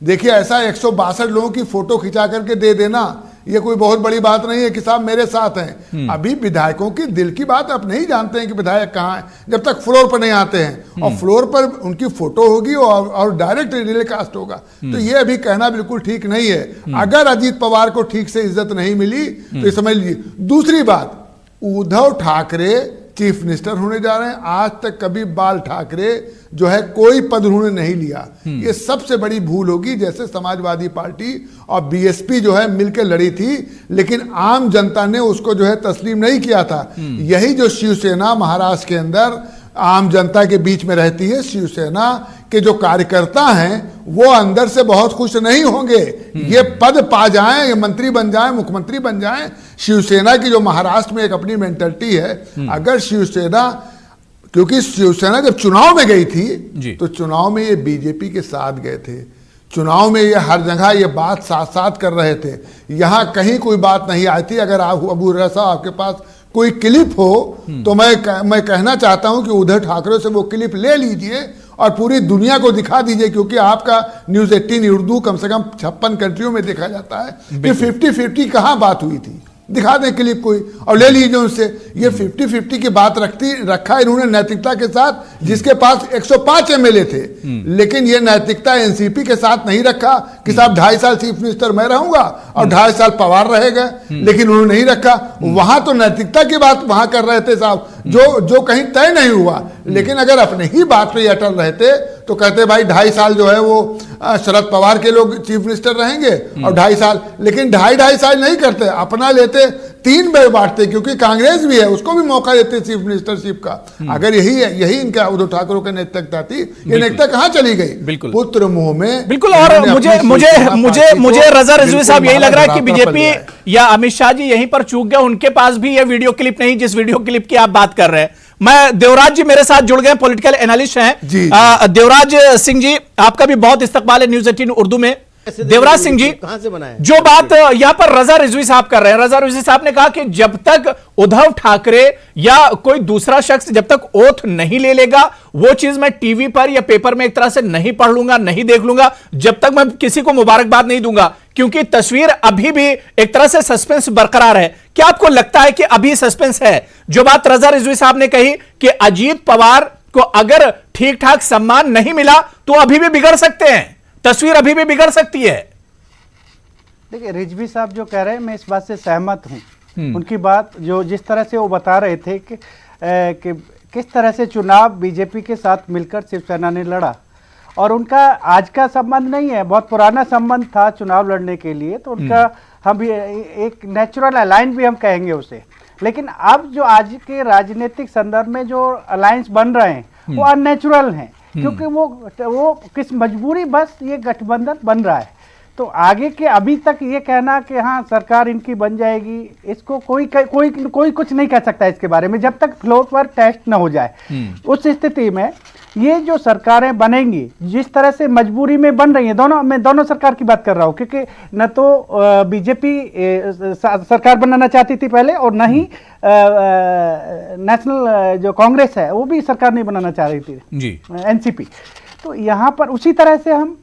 देखिए ऐसा 162 लोगों की फोटो खिंचा करके दे देना ये कोई बहुत बड़ी बात नहीं है कि साहब मेरे साथ हैं। अभी विधायकों की दिल की बात आप नहीं जानते हैं कि विधायक कहाँ हैं जब तक फ्लोर पर नहीं आते हैं, और फ्लोर पर उनकी फोटो होगी और डायरेक्ट टेलीकास्ट होगा। तो ये अभी कहना बिल्कुल ठीक नहीं है। अगर अजीत पवार को ठीक से इज्जत नहीं मिली तो समझ लीजिए। दूसरी बात, उद्धव ठाकरे चीफ मिनिस्टर होने जा रहे हैं। आज तक कभी बाल ठाकरे जो है कोई पद उन्होंने नहीं लिया। ये सबसे बड़ी भूल होगी। जैसे समाजवादी पार्टी और बीएसपी जो है मिलकर लड़ी थी, लेकिन आम जनता ने उसको जो है तस्लीम नहीं किया था। यही जो शिवसेना महाराष्ट्र के अंदर आम जनता के बीच में रहती है, शिवसेना के जो कार्यकर्ता हैं वो अंदर से बहुत खुश नहीं होंगे। ये पद पा जाएं, ये मंत्री बन जाएं, मुख्यमंत्री बन जाएं। शिवसेना की जो महाराष्ट्र में एक अपनी मेंटालिटी है, अगर शिवसेना, क्योंकि शिवसेना जब चुनाव में गई थी तो चुनाव में ये बीजेपी के साथ गए थे। चुनाव में ये हर जगह ये बात साथ साथ कर रहे थे। यहां कहीं कोई बात नहीं आई थी। अगर आप अबू हुरैरा साहब आपके पास कोई क्लिप हो तो मैं कहना चाहता हूं कि उद्धव ठाकरे से वो क्लिप ले लीजिए और पूरी दुनिया को दिखा दीजिए, क्योंकि आपका न्यूज 18 उर्दू कम से कम 56 कंट्रियों में देखा जाता है कि 50-50 कहां बात हुई थी। दिखा दें क्लिप कोई और ले लीजिए उनसे। ये 50-50 की बात रखा इन्होंने नैतिकता के साथ, जिसके पास 105 एमएलए थे। लेकिन ये नैतिकता एनसीपी के साथ नहीं रखा कि साहब 2.5 साल चीफ मिनिस्टर मैं रहूंगा और 2.5 साल पवार रहेगा, लेकिन उन्होंने नहीं रखा। वहां तो नैतिकता की बात वहां कर रहे थे साहब, जो कहीं तय नहीं हुआ। लेकिन अगर अपने ही बात पे अटल रहते तो कहते भाई 2.5 साल जो है वो शरद पवार के लोग चीफ मिनिस्टर रहेंगे और 2.5 साल, लेकिन 2.5 साल नहीं करते, अपना लेते 3 बार बांटते, क्योंकि कांग्रेस भी है उसको भी मौका देते चीफ मिनिस्टरशिप का। अगर यही इनका उद्धव ठाकरे की नैतिकता थी, ये नैतिकता कहां चली गई? पुत्र मुंह में। बिल्कुल। और मुझे रजा रिजवी साहब यही लग रहा है कि बीजेपी या अमित शाह जी यहीं पर चूक गए। उनके पास भी ये वीडियो क्लिप नहीं जिस वीडियो क्लिप की आप बात कर रहे हैं। मैं देवराज जी मेरे साथ जुड़ गए, पॉलिटिकल एनालिस्ट हैं। देवराज सिंह जी, आपका भी बहुत इस्तकबाल है न्यूज 18 उर्दू में। देवराज सिंह जी, कहां से बनाया? जो बात यहां पर रजा रिजवी साहब कर रहे हैं, रजा रिजवी साहब ने कहा कि जब तक उद्धव ठाकरे या कोई दूसरा शख्स जब तक ओथ नहीं ले लेगा, वो चीज मैं टीवी पर या पेपर में एक तरह से नहीं पढ़ लूंगा, नहीं देख लूंगा, जब तक मैं किसी को मुबारकबाद नहीं दूंगा, क्योंकि तस्वीर अभी भी एक तरह से सस्पेंस बरकरार है। क्या आपको लगता है कि अभी सस्पेंस है? जो बात रजा रिजवी साहब ने कही कि अजीत पवार को अगर ठीक ठाक सम्मान नहीं मिला तो अभी भी बिगड़ सकते हैं, तस्वीर अभी भी बिगड़ सकती है। देखिए, रिजवी साहब जो कह रहे हैं, मैं इस बात से सहमत हूं। उनकी बात जो जिस तरह से वो बता रहे थे कि किस तरह से चुनाव बीजेपी के साथ मिलकर शिवसेना ने लड़ा, और उनका आज का संबंध नहीं है, बहुत पुराना संबंध था चुनाव लड़ने के लिए। तो उनका हम एक नेचुरल अलायंस भी हम कहेंगे उसे। लेकिन अब जो आज के राजनीतिक संदर्भ में जो अलायंस बन रहे हैं वो अननेचुरल हैं, क्योंकि वो किस मजबूरी बस ये गठबंधन बन रहा है। तो आगे के अभी तक ये कहना कि हाँ सरकार इनकी बन जाएगी, इसको कोई कुछ नहीं कह सकता इसके बारे में जब तक फ्लोर पर टेस्ट न हो जाए। उस स्थिति में ये जो सरकारें बनेंगी, जिस तरह से मजबूरी में बन रही हैं, मैं दोनों सरकार की बात कर रहा हूँ, क्योंकि न तो बीजेपी सरकार बनाना चाहती थी पहले, और न ही नेशनल जो कांग्रेस है वो भी सरकार नहीं बनाना चाह रही थी जी, एनसीपी। तो यहाँ पर उसी तरह से हम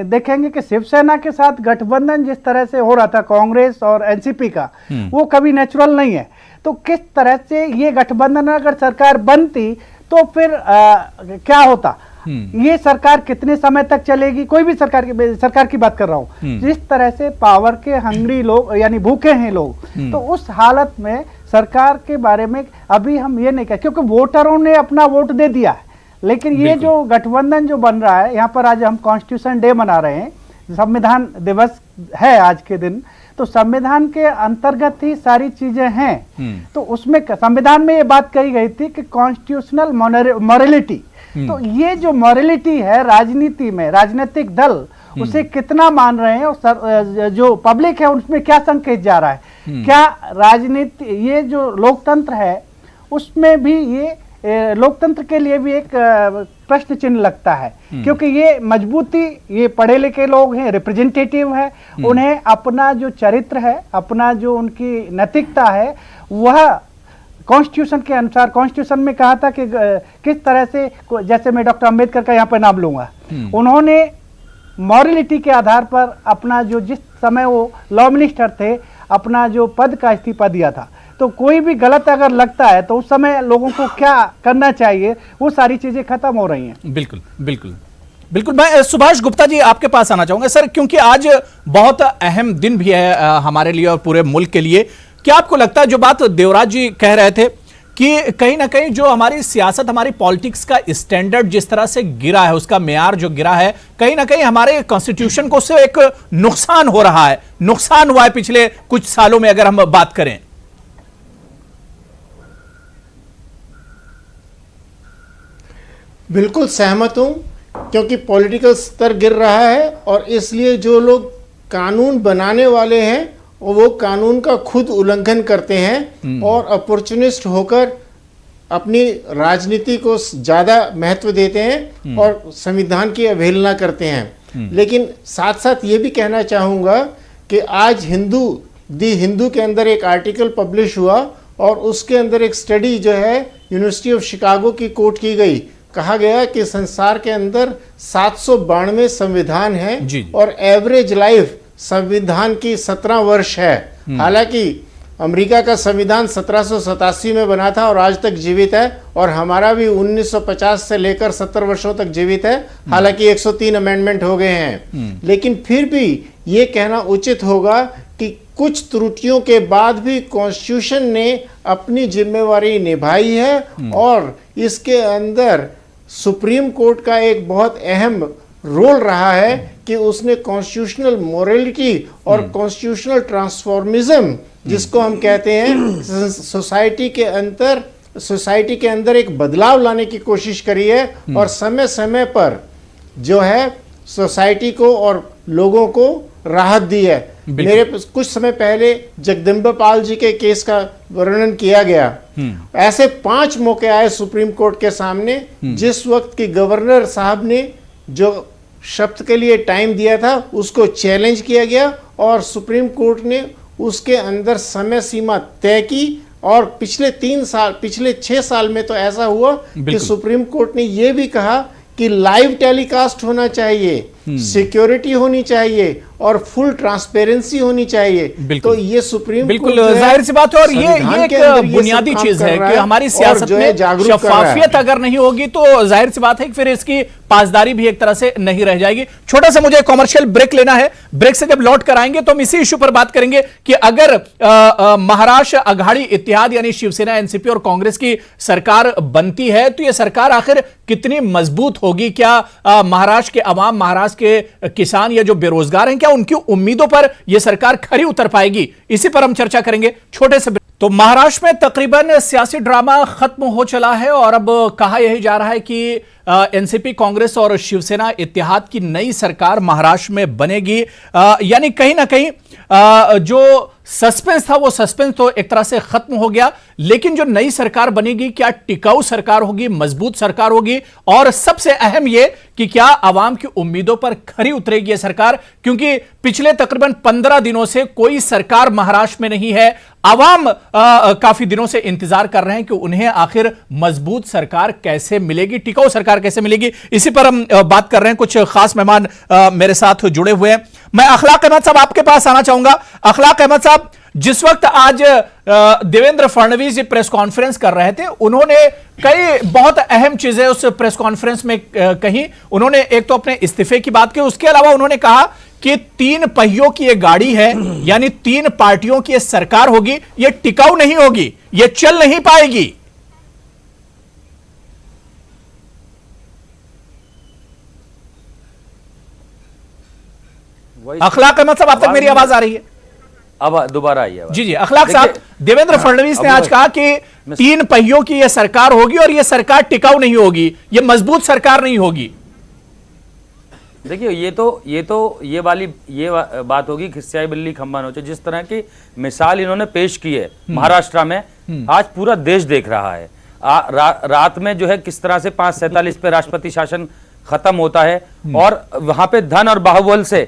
देखेंगे कि शिवसेना के साथ गठबंधन जिस तरह से हो रहा था कांग्रेस और एनसीपी का, वो कभी नेचुरल नहीं है। तो किस तरह से ये गठबंधन अगर सरकार बनती तो फिर क्या होता, ये सरकार कितने समय तक चलेगी, कोई भी सरकार की बात कर रहा हूँ। जिस तरह से पावर के हंग्री लोग यानी भूखे हैं लोग, तो उस हालत में सरकार के बारे में अभी हम ये नहीं कह, क्योंकि वोटरों ने अपना वोट दे दिया है। लेकिन ये जो गठबंधन जो बन रहा है, यहाँ पर आज हम कॉन्स्टिट्यूशन डे मना रहे हैं, संविधान दिवस है आज के दिन, तो संविधान के अंतर्गत ही सारी चीजें हैं। तो उसमें संविधान में ये बात कही गई थी कि कॉन्स्टिट्यूशनल मॉरलिटी, तो ये जो मॉरलिटी है राजनीति में, राजनीतिक दल उसे कितना मान रहे हैं, और जो पब्लिक है उसमें क्या संकेत जा रहा है, क्या राजनीति, ये जो लोकतंत्र है उसमें भी ये लोकतंत्र के लिए भी एक प्रश्न चिन्ह लगता है, क्योंकि ये मजबूती, ये पढ़े लिखे लोग हैं, रिप्रेजेंटेटिव है, उन्हें अपना जो चरित्र है, अपना जो उनकी नैतिकता है, वह कॉन्स्टिट्यूशन के अनुसार, कॉन्स्टिट्यूशन में कहा था कि किस तरह से, जैसे मैं डॉक्टर अंबेडकर का यहाँ पर नाम लूंगा, उन्होंने मॉरलिटी के आधार पर अपना जो, जिस समय वो लॉ मिनिस्टर थे, अपना जो पद का इस्तीफा दिया था। तो कोई भी गलत अगर लगता है तो उस समय लोगों को क्या करना चाहिए, वो सारी चीजें खत्म हो रही हैं। बिल्कुल बिल्कुल बिल्कुल। मैं सुभाष गुप्ता जी आपके पास आना चाहूंगा सर, क्योंकि आज बहुत अहम दिन भी है हमारे लिए और पूरे मुल्क के लिए। क्या आपको लगता है जो बात देवराज जी कह रहे थे कि कहीं ना कहीं जो हमारी सियासत, हमारी पॉलिटिक्स का स्टैंडर्ड जिस तरह से गिरा है, उसका मेयार जो गिरा है, कहीं ना कहीं हमारे कॉन्स्टिट्यूशन को उससे एक नुकसान हो रहा है, नुकसान हुआ है पिछले कुछ सालों में अगर हम बात करें? बिल्कुल सहमत हूं, क्योंकि पॉलिटिकल स्तर गिर रहा है और इसलिए जो लोग कानून बनाने वाले हैं वो कानून का खुद उल्लंघन करते हैं और अपॉर्चुनिस्ट होकर अपनी राजनीति को ज़्यादा महत्व देते हैं और संविधान की अवहेलना करते हैं। लेकिन साथ साथ ये भी कहना चाहूँगा कि आज हिंदू के अंदर एक आर्टिकल पब्लिश हुआ और उसके अंदर एक स्टडी जो है यूनिवर्सिटी ऑफ शिकागो की कोट की गई। कहा गया कि संसार के अंदर 792 संविधान हैं और एवरेज लाइफ संविधान की 17 वर्ष है। हालांकि अमेरिका का संविधान 1787 में बना था और आज तक जीवित है, और हमारा भी 1950 से लेकर 70 वर्षों तक जीवित है। हालांकि 103 अमेंडमेंट हो गए हैं, लेकिन फिर भी ये कहना उचित होगा कि कुछ त्रुटियों के बाद भी कॉन्स्टिट्यूशन ने अपनी जिम्मेवारी निभाई है और इसके अंदर सुप्रीम कोर्ट का एक बहुत अहम रोल रहा है कि उसने कॉन्स्टिट्यूशनल मोरालिटी और कॉन्स्टिट्यूशनल ट्रांसफॉर्मिज्म, जिसको हम कहते हैं, सोसाइटी के अंदर एक बदलाव लाने की कोशिश करी है और समय समय पर जो है सोसाइटी को और लोगों को राहत दी है। मेरे कुछ समय पहले जगदम्बा पाल जी के केस का वर्णन किया गया। ऐसे 5 मौके आए सुप्रीम कोर्ट के सामने जिस वक्त की गवर्नर साहब ने जो शब्द के लिए टाइम दिया था उसको चैलेंज किया गया और सुप्रीम कोर्ट ने उसके अंदर समय सीमा तय की। और पिछले 6 साल में तो ऐसा हुआ कि सुप्रीम कोर्ट ने यह भी कहा कि लाइव टेलीकास्ट होना चाहिए, सिक्योरिटी होनी चाहिए और फुल ट्रांसपेरेंसी होनी चाहिए। तो ये सुप्रीम बिल्कुल जाहिर सी बात है और ये एक बुनियादी चीज है कि हमारी सियासत में शफाफियत अगर नहीं होगी तो जाहिर सी बात है कि फिर इसकी पासदारी भी एक तरह से नहीं रह जाएगी। छोटा सा मुझे कॉमर्शियल ब्रेक लेना है, ब्रेक से जब लौट कर आएंगे तो हम इसी इश्यू पर बात करेंगे कि अगर महाराष्ट्र अघाड़ी इत्तेहाद यानी शिवसेना, एनसीपी और कांग्रेस की सरकार बनती है तो यह सरकार आखिर कितनी मजबूत होगी। क्या महाराष्ट्र के अवाम, महाराष्ट्र के किसान या जो बेरोजगार हैं, क्या उनकी उम्मीदों पर यह सरकार खरी उतर पाएगी? इसी पर हम चर्चा करेंगे छोटे से। तो महाराष्ट्र में तकरीबन सियासी ड्रामा खत्म हो चला है और अब कहा यही जा रहा है कि एनसीपी, कांग्रेस और शिवसेना इत्तेहाद की नई सरकार महाराष्ट्र में बनेगी। यानी कहीं ना कहीं जो सस्पेंस था वो सस्पेंस तो एक तरह से खत्म हो गया, लेकिन जो नई सरकार बनेगी क्या टिकाऊ सरकार होगी, मजबूत सरकार होगी, और सबसे अहम ये कि क्या आवाम की उम्मीदों पर खरी उतरेगी ये सरकार? क्योंकि पिछले तकरीबन 15 दिनों से कोई सरकार महाराष्ट्र में नहीं है। आवाम काफी दिनों से इंतजार कर रहे हैं कि उन्हें आखिर मजबूत सरकार कैसे मिलेगी, टिकाऊ सरकार कैसे मिलेगी। इसी पर हम बात कर रहे हैं। कुछ खास मेहमान मेरे साथ जुड़े हुए हैं। मैं अखलाक अहमद साहब आपके पास आना चाहूंगा। अखलाक अहमद साहब, जिस वक्त आज देवेंद्र फडणवीस जी प्रेस कॉन्फ्रेंस कर रहे थे, उन्होंने कई बहुत अहम चीजें उस प्रेस कॉन्फ्रेंस में कही। उन्होंने एक तो अपने इस्तीफे की बात की, उसके अलावा उन्होंने कहा कि 3 पहियों की ये गाड़ी है, यानी 3 पार्टियों की ये सरकार होगी, ये टिकाऊ नहीं होगी, ये चल नहीं पाएगी। अखलाक अहमद साहब, आप तक मेरी आवाज आ रही है? अब दोबारा आई है। जी, अखलाक साहब, देवेंद्र फडणवीस ने आज कहा कि 3 पहियों की यह सरकार होगी और यह सरकार टिकाऊ नहीं होगी, यह मजबूत सरकार नहीं होगी। देखिए, ये बात होगी खिस्साई बिल्ली खंबा नोचे। जिस तरह की मिसाल इन्होंने पेश की है महाराष्ट्र में, आज पूरा देश देख रहा है। रात में जो है किस तरह से 5:47 पे राष्ट्रपति शासन खत्म होता है और वहां पे धन और बाहुबल से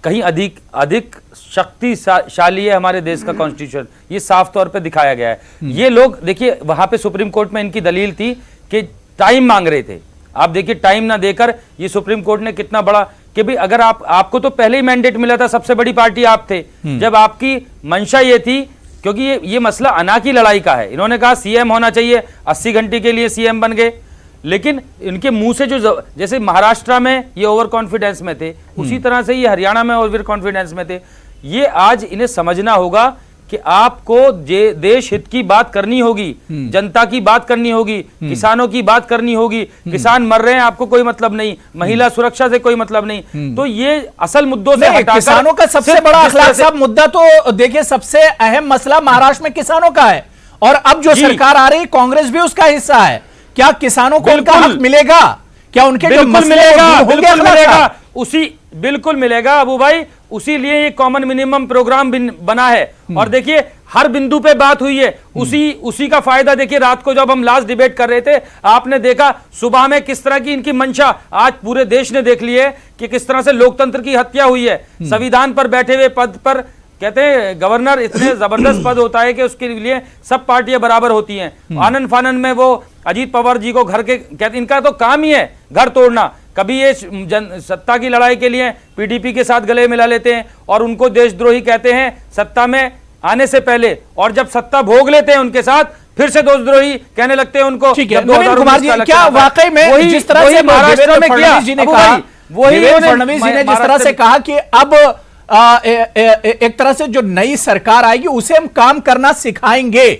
कहीं अधिक शक्तिशाली है हमारे देश का कॉन्स्टिट्यूशन। ये साफ तौर पे दिखाया गया है। ये लोग देखिए, वहां पे सुप्रीम कोर्ट में इनकी दलील थी कि टाइम मांग रहे थे। आप देखिए, टाइम ना देकर ये सुप्रीम कोर्ट ने कितना बड़ा कि भाई अगर आपको तो पहले ही मैंडेट मिला था, सबसे बड़ी पार्टी आप थे, जब आपकी मंशा ये थी, क्योंकि ये मसला अना की लड़ाई का है। इन्होंने कहा सीएम होना चाहिए, 80 घंटे के लिए सीएम बन गए, लेकिन इनके मुंह से जो जैसे महाराष्ट्र में ये ओवर कॉन्फिडेंस में थे, उसी तरह से ये हरियाणा में ओवर कॉन्फिडेंस में थे। ये आज इन्हें समझना होगा कि आपको देश हित की बात करनी होगी, जनता की बात करनी होगी, किसानों की बात करनी होगी। किसान मर रहे हैं, आपको कोई मतलब नहीं, महिला सुरक्षा से कोई मतलब नहीं। तो ये असल मुद्दों से हटाकर किसानों का सबसे बड़ा अखलाक साहब मुद्दा तो देखिए, सबसे अहम मसला महाराष्ट्र में किसानों का है, और अब जो सरकार आ रही कांग्रेस भी उसका हिस्सा है। क्या किसानों को उनका हक मिलेगा? क्या उनके जो मसले बिल्कुल मिलेगा, उसी बिल्कुल मिलेगा अबू भाई। उसी लिए ये कॉमन मिनिमम प्रोग्राम बना है। और देखिए हर बिंदु पे बात हुई है, उसी का फायदा देखिए रात को जब हम लास्ट डिबेट कर रहे थे, आपने देखा सुबह में किस तरह की इनकी मंशा आज पूरे देश ने देख ली है कि किस तरह से लोकतंत्र की हत्या हुई है। संविधान पर बैठे हुए पद पर कहते हैं गवर्नर इतने जबरदस्त पद होता है कि उसके लिए सब पार्टियां बराबर होती हैं। आनंद फानन में वो अजीत पवार जी को घर के कहते, इनका तो काम ही है घर तोड़ना। कभी ये सत्ता की लड़ाई के लिए पीडीपी के साथ गले मिला लेते हैं और उनको देशद्रोही कहते हैं सत्ता में आने से पहले, और जब सत्ता भोग लेते हैं उनके साथ फिर से देशद्रोही कहने लगते हैं उनको। नवीन कुमार जी, क्या वाकई में जिस तरह से महाराष्ट्र में किया फडणवीस जी ने जिस तरह से कहा कि अब एक तरह से जो नई सरकार आएगी उसे हम काम करना सिखाएंगे,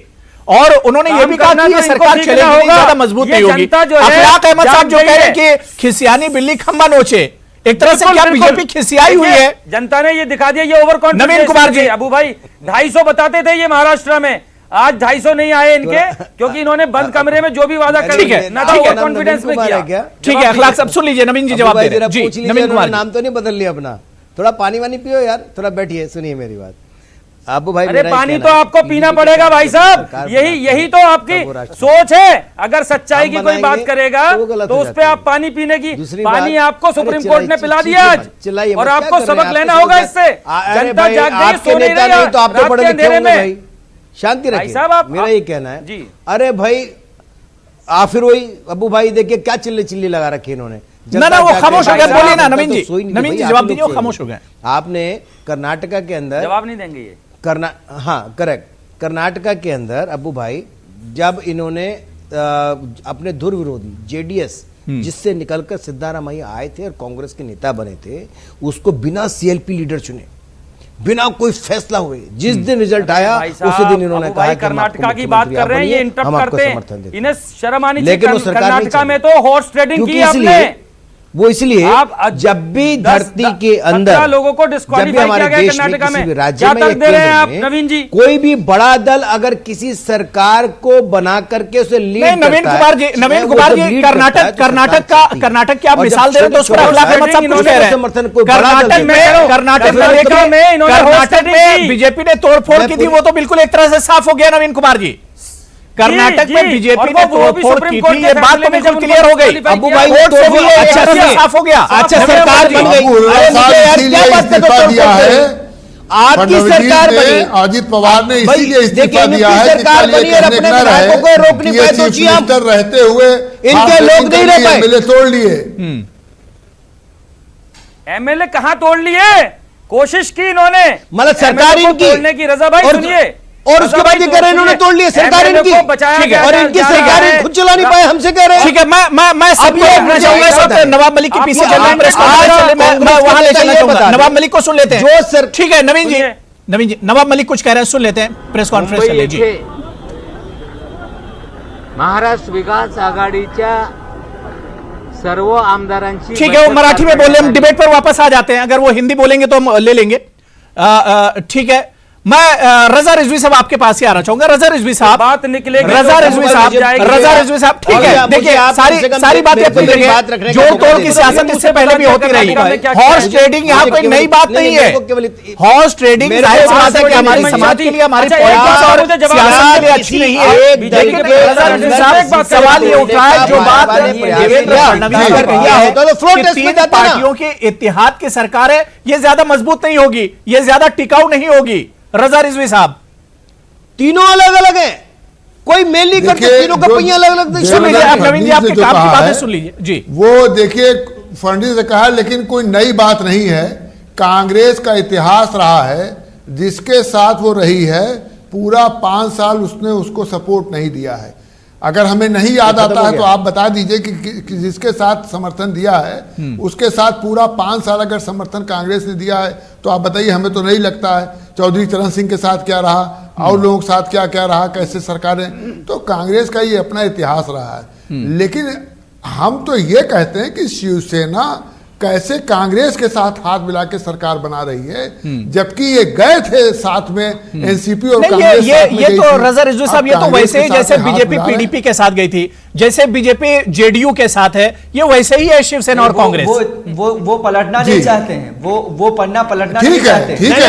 और उन्होंने ये भी कहा कि ये सरकार चलेगी ज्यादा मजबूत नहीं होगी। अखलाक अहमद साहब जो कह रहे हैं कि खिसियानी बिल्ली खंबा नोचे, एक तरह से क्या बीजेपी खिसियाई हुई है? जनता ने ये दिखा दिया, ये ओवर कॉन्फिडेंस। नवीन कुमार जी, अबू भाई 250 बताते थे ये महाराष्ट्र में, आज 250 नहीं आए इनके, क्योंकि इन्होंने बंद कमरे में जो भी वादा कर ओवर कॉन्फिडेंस में किया। ठीक है, अखलाक साहब सुन लीजिए, नवीन जी जवाब दे रहे हैं। जी नवीन कुमार, नाम तो नहीं बदल लिया अपना, थोड़ा पानी वानी पियो यार, थोड़ा बैठिए, सुनिए मेरी बात। अबू भाई, अरे पानी तो आपको पीना पड़ेगा भाई साहब, यही तो आपकी सोच है। अगर सच्चाई की कोई बात करेगा तो उस पर आप पानी पीने की, पानी आपको सुप्रीम कोर्ट ने पिला दिया आज, और आपको सबक लेना होगा इससे। जनता जाग गई, सो नहीं रही तो आप तो बड़े अंधेरे में। शांति रखिए साहब, मेरा ये कहना है जी। अरे भाई फिर वही अबू भाई देखिए क्या चिल्ली लगा रखी इन्होंने। ना वो खामोश हो गए, बोलिए ना नवीन जी, नवीन जी जवाब दीजिए, वो खामोश हो गए। आपने कर्नाटका के अंदर जवाब नहीं देंगे ये, हाँ करेक्ट, कर्नाटका के अंदर अबू भाई जब इन्होंने अपने धुर विरोधी जेडीएस जिससे निकलकर सिद्धारामैया आए थे और कांग्रेस के नेता बने थे, उसको बिना सीएलपी लीडर चुने, बिना कोई फैसला हुए, जिस दिन रिजल्ट आया उसी दिन इन्होंने कहा कर्नाटका की बात कर रहे हैं, ये इंटरप्ट करते हैं, इन्हें शर्म आनी चाहिए। लेकिन कर्नाटका में तो हॉर्स ट्रेडिंग की आपने, वो इसलिए जब भी धरती के अंदर लोगों को डिस्क्वालीफाई किया गया कर्नाटका में, राज्य में दे रहे हैं आप नवीन जी? कोई भी बड़ा दल अगर किसी सरकार को बना करके उसे लीड करता है, नवीन कुमार जी कर्नाटक की आप मिसाल दे रहे हैं, तो उस पर अखलाक अहमद साहब कुछ कह रहे हैं। कर्नाटक में बीजेपी ने तोड़फोड़ की थी, वो तो बिल्कुल एक तरह से साफ हो गया नवीन कुमार जी। कर्नाटक में बीजेपी ने तोड़फोड़ की थी, ये बात तो बिल्कुल क्लियर हो गई। अबू भाई अच्छा साफ हो गया, अच्छा सरकार बन गई। आपकी सरकार बनी, अजीत पवार ने इसीलिए इस्तीफा दिया है सरकार बनी और अपने विधायकों को रोक नहीं पाए, सोचिए आप रहते हुए इनके लोग नहीं रह पाए, एमएलए तोड़ लिए। एमएलए कहां तोड़ लिए? कोशिश की इन्होंने, मतलब सरकार इनकी तोड़ने की। रजा भाई सुनिए, और उसके बाद ये कह रहे हैं इन्होंने तोड़ लिए, सरकार इनकी, और इनकी सरकार खुद चला नहीं पाए, हमसे कह रहे हैं। ठीक है, मैं सबको देखना चाहूंगा, इस वक्त नवाब मलिक के पीछे चल रहे हैं प्रेस कॉन्फ्रेंस, मैं वहां ले चलना चाहूंगा। नवाब मलिक को सुन लेते हैं जो सर। ठीक है नवीन जी, नवाब मलिक कुछ कह रहे हैं, सुन लेते हैं, प्रेस कॉन्फ्रेंस चलिए जी। महाराष्ट्र विकास आघाडीच्या सर्व आमदारांची, ठीक है, वो मराठी में बोले, हम डिबेट पर वापस आ जाते हैं, अगर वो हिंदी बोलेंगे तो हम ले लेंगे। ठीक है, मैं रजा रिजवी साहब आपके पास ही आना चाहूंगा। रजा रिजवी साहब, बात निकलेगी, रजा रिजवी साहब, ठीक है, देखिए सारी बातें अपनी जगह, जोड़ तोड़ की सियासत इससे पहले भी होती रही। हॉर्स ट्रेडिंग यहाँ कोई नई बात नहीं है। हॉर्स ट्रेडिंग जाहिर सी बात है कि हमारे समाज के लिए, हमारी पॉलिटिक्स और सियासत के लिए अच्छी नहीं है। लेकिन रजा रिजवी साहब, सवाल ये उठ रहा है, जो बात देवेंद्र फडणवीस ने कही है कि 3 पार्टियों के इत्तेहाद की सरकार है, ये ज्यादा मजबूत नहीं होगी, ये ज्यादा टिकाऊ नहीं होगी। रजा रिजवी साहब, तीनों अलग अलग हैं, कोई मेल नहीं करते, तीनों का पहिया अलग अलग। सुन लीजिए आप, नवीन जी आपके काम की बातें सुन लीजिए जी। वो देखिए फडणवीस ने कहा, लेकिन कोई नई बात नहीं है। कांग्रेस का इतिहास रहा है, जिसके साथ वो रही है पूरा 5 साल उसने उसको सपोर्ट नहीं दिया है। अगर हमें नहीं याद आता है तो आप बता दीजिए कि जिसके साथ समर्थन दिया है उसके साथ पूरा 5 साल अगर समर्थन कांग्रेस ने दिया है तो आप बताइए, हमें तो नहीं लगता है। चौधरी चरण सिंह के साथ क्या रहा, और लोगों के साथ क्या क्या रहा, कैसे सरकारें, तो कांग्रेस का ये अपना इतिहास रहा है। लेकिन हम तो ये कहते हैं कि शिवसेना कैसे कांग्रेस के साथ हाथ मिला के सरकार बना रही है, जबकि ये गए थे साथ में एनसीपी और कांग्रेस ये तो रजा रिजवी साहब, ये तो वैसे ही जैसे बीजेपी पीडीपी के साथ गई थी, जैसे बीजेपी जेडीयू के साथ है, ये वैसे ही है शिवसेना और कांग्रेस। वो पलटना नहीं चाहते हैं, वो पन्ना पलटना नहीं चाहते। ठीक है,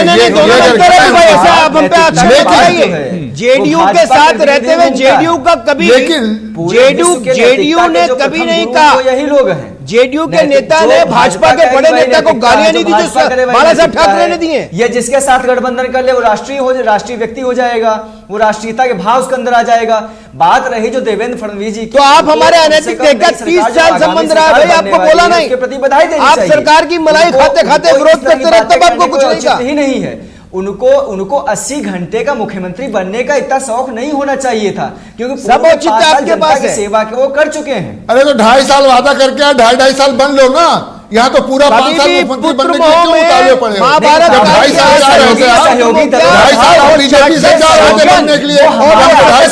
जेडीयू के साथ रहते हुए जेडीयू का कभी, जेडीयू ने कभी नहीं कहा, यही लोग हैं, जेडीयू के नेता ने भाजपा के बड़े नेता को गालियां नहीं दी जो बाला साहब ठाकरे ने दी हैं। ये जिसके साथ गठबंधन कर ले वो राष्ट्रीय व्यक्ति हो जाएगा, वो राष्ट्रीयता के भाव उसके अंदर आ जाएगा। बात रही जो देवेंद्र फडणवीस जी की, तो आप हमारे अनैतिक का 30 साल संबंध रहा है भाई, आपको बोला नहीं, उसके प्रति बधाई देनी आप चाहिए। सरकार की मलाई खाते खाते विरोध करते रहे, तब आपको कुछ नहीं कहा। ही नहीं है उनको 80 घंटे का मुख्यमंत्री बनने का इतना शौक नहीं होना चाहिए था, क्योंकि सब औचित्य आपके पास है, सेवा के वो कर चुके हैं। अरे तो 2.5 साल वादा करके 2.5 साल बन लो ना, यहाँ तो पूरा 5 साल मुख्यमंत्री बनने के लिए क्यों उतारने पड़े? महाभारत 2.5 साल जा रहे थे, 2.5 साल बीजेपी से जा रहे थे बनने के लिए, और 2.5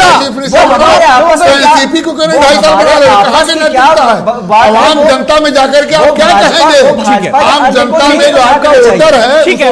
साल एनसीपी को करें 2.5 साल बना रहे, कहाँ से नेतृत्व है? आम जनता में जाकर के आप क्या कहेंगे? आम जनता में जो आपका वोटर है, ठीक है,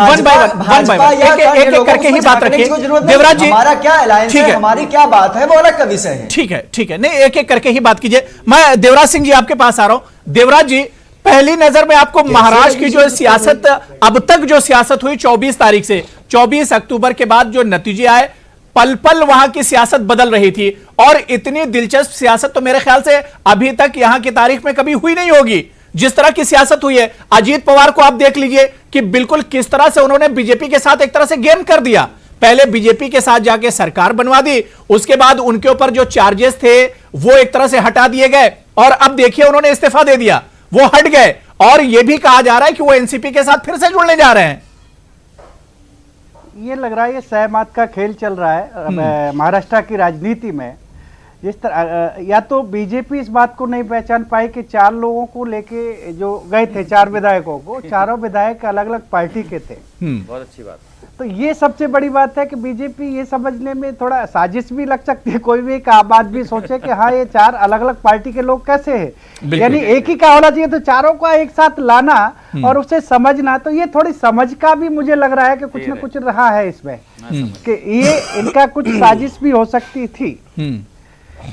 वन बाय एक करके ही बात रखिए देवराज जी। हमारा क्या अलायंस है, हमारी क्या बात है, वो अलग का विषय है। ठीक है, नहीं एक एक करके ही बात कीजिए। मैं देवराज सिंह जी आपके पास आ रहा हूं। देवराज जी, पहली नजर में आपको महाराष्ट्र की जो सियासत, अब तक जो सियासत हुई 24 तारीख से 24 अक्टूबर के बाद जो नतीजे आए, पल पल वहां की सियासत बदल रही थी, और इतनी दिलचस्प सियासत तो मेरे ख्याल से अभी तक यहां की तारीख में कभी हुई नहीं होगी जिस तरह की सियासत हुई है। अजीत पवार को आप देख लीजिए कि बिल्कुल किस तरह से उन्होंने बीजेपी के साथ एक तरह से गेम कर दिया। पहले बीजेपी के साथ जाके सरकार बनवा दी, उसके बाद उनके ऊपर जो चार्जेस थे वो एक तरह से हटा दिए गए, और अब देखिए उन्होंने इस्तीफा दे दिया, वो हट गए, और यह भी कहा जा रहा है कि वो एनसीपी के साथ फिर से जुड़ने जा रहे हैं। ये लग रहा है ये सहमत का खेल चल रहा है महाराष्ट्र की राजनीति में। जिस तरह या तो बीजेपी इस बात को नहीं पहचान पाई कि 4 लोगों को लेके जो गए थे, 4 विधायकों को, चारों विधायक अलग अलग पार्टी के थे। बहुत अच्छी बात। तो ये सबसे बड़ी बात है कि बीजेपी ये समझने में थोड़ा साजिश भी लग सकती है, कोई भी एक बात भी सोचे कि हाँ ये 4 अलग अलग पार्टी के लोग कैसे हैं, यानी एक ही का होना चाहिए, तो चारों का एक साथ लाना और उसे समझना, तो ये थोड़ी समझ का भी मुझे लग रहा है कि कुछ ना कुछ रहा है इसमें, कि ये इनका कुछ साजिश भी हो सकती थी।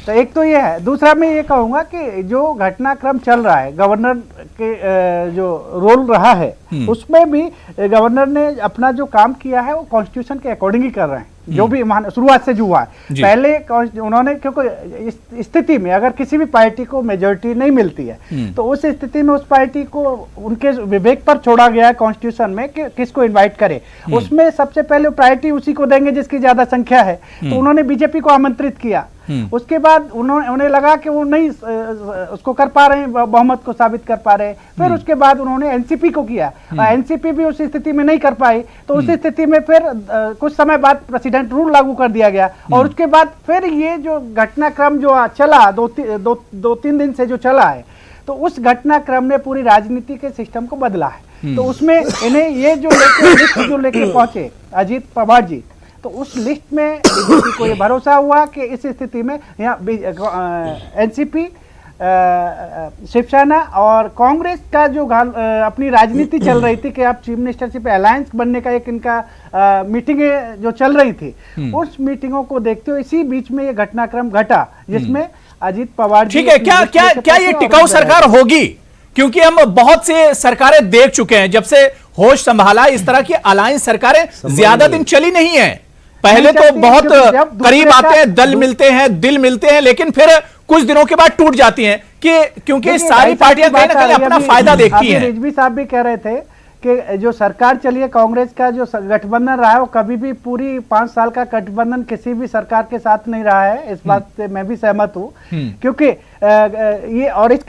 तो एक तो ये है। दूसरा मैं ये कहूंगा कि जो घटनाक्रम चल रहा है, गवर्नर के जो रोल रहा है, उसमें भी गवर्नर ने अपना जो काम किया है वो कॉन्स्टिट्यूशन के अकॉर्डिंग ही कर रहे हैं, जो भी शुरुआत से जो हुआ है। पहले उन्होंने, क्योंकि इस स्थिति में अगर किसी भी पार्टी को मेजोरिटी नहीं मिलती है तो उस स्थिति में उस पार्टी को उनके विवेक पर छोड़ा गया है कॉन्स्टिट्यूशन में कि किसको इनवाइट करे। उसमें सबसे पहले प्रायोरिटी उसी को देंगे जिसकी ज्यादा संख्या है, तो उन्होंने बीजेपी को आमंत्रित किया। उसके बाद उन्हें लगा कि वो नहीं उसको कर पा रहे हैं, बहुमत को साबित कर पा रहे हैं, फिर उसके बाद उन्होंने एनसीपी को किया, एनसीपी भी उस स्थिति में नहीं कर पाई, तो उस स्थिति में फिर कुछ समय बाद प्रेसिडेंट रूल लागू कर दिया गया, और उसके बाद फिर ये जो घटनाक्रम जो चला 2-3 दिन से जो चला है, तो उस घटनाक्रम ने पूरी राजनीति के सिस्टम को बदला है। तो उसमें इन्हें ये जो लेके पहुंचे अजीत पवार जी, तो उस लिस्ट में बीजेपी को ये भरोसा हुआ कि इस स्थिति में यहाँ एनसीपी, शिवसेना और कांग्रेस का जो अपनी राजनीति चल रही थी कि आप चीफ मिनिस्टरशिप अलायंस बनने का एक इनका मीटिंगें जो चल रही थी, उस मीटिंगों को देखते हुए इसी बीच में ये घटनाक्रम घटा जिसमें अजीत पवार जी। ठीक है, क्या ये टिकाऊ सरकार होगी? क्योंकि हम बहुत से सरकारें देख चुके हैं, जब से होश संभाला इस तरह की अलायंस सरकारें ज्यादा दिन चली नहीं है। पहले तो बहुत करीब आते हैं, दल मिलते हैं, दिल मिलते हैं, लेकिन फिर कुछ दिनों के बाद टूट जाती हैं, क्योंकि सारी पार्टियां कहीं ना कहीं अपना फायदा देखती हैं। रिजवी साहब भी कह रहे थे कि जो सरकार चली है, कांग्रेस का जो गठबंधन रहा है वो कभी भी पूरी 5 साल का गठबंधन किसी भी सरकार के साथ नहीं रहा है। इस बात से मैं भी सहमत हूँ, क्योंकि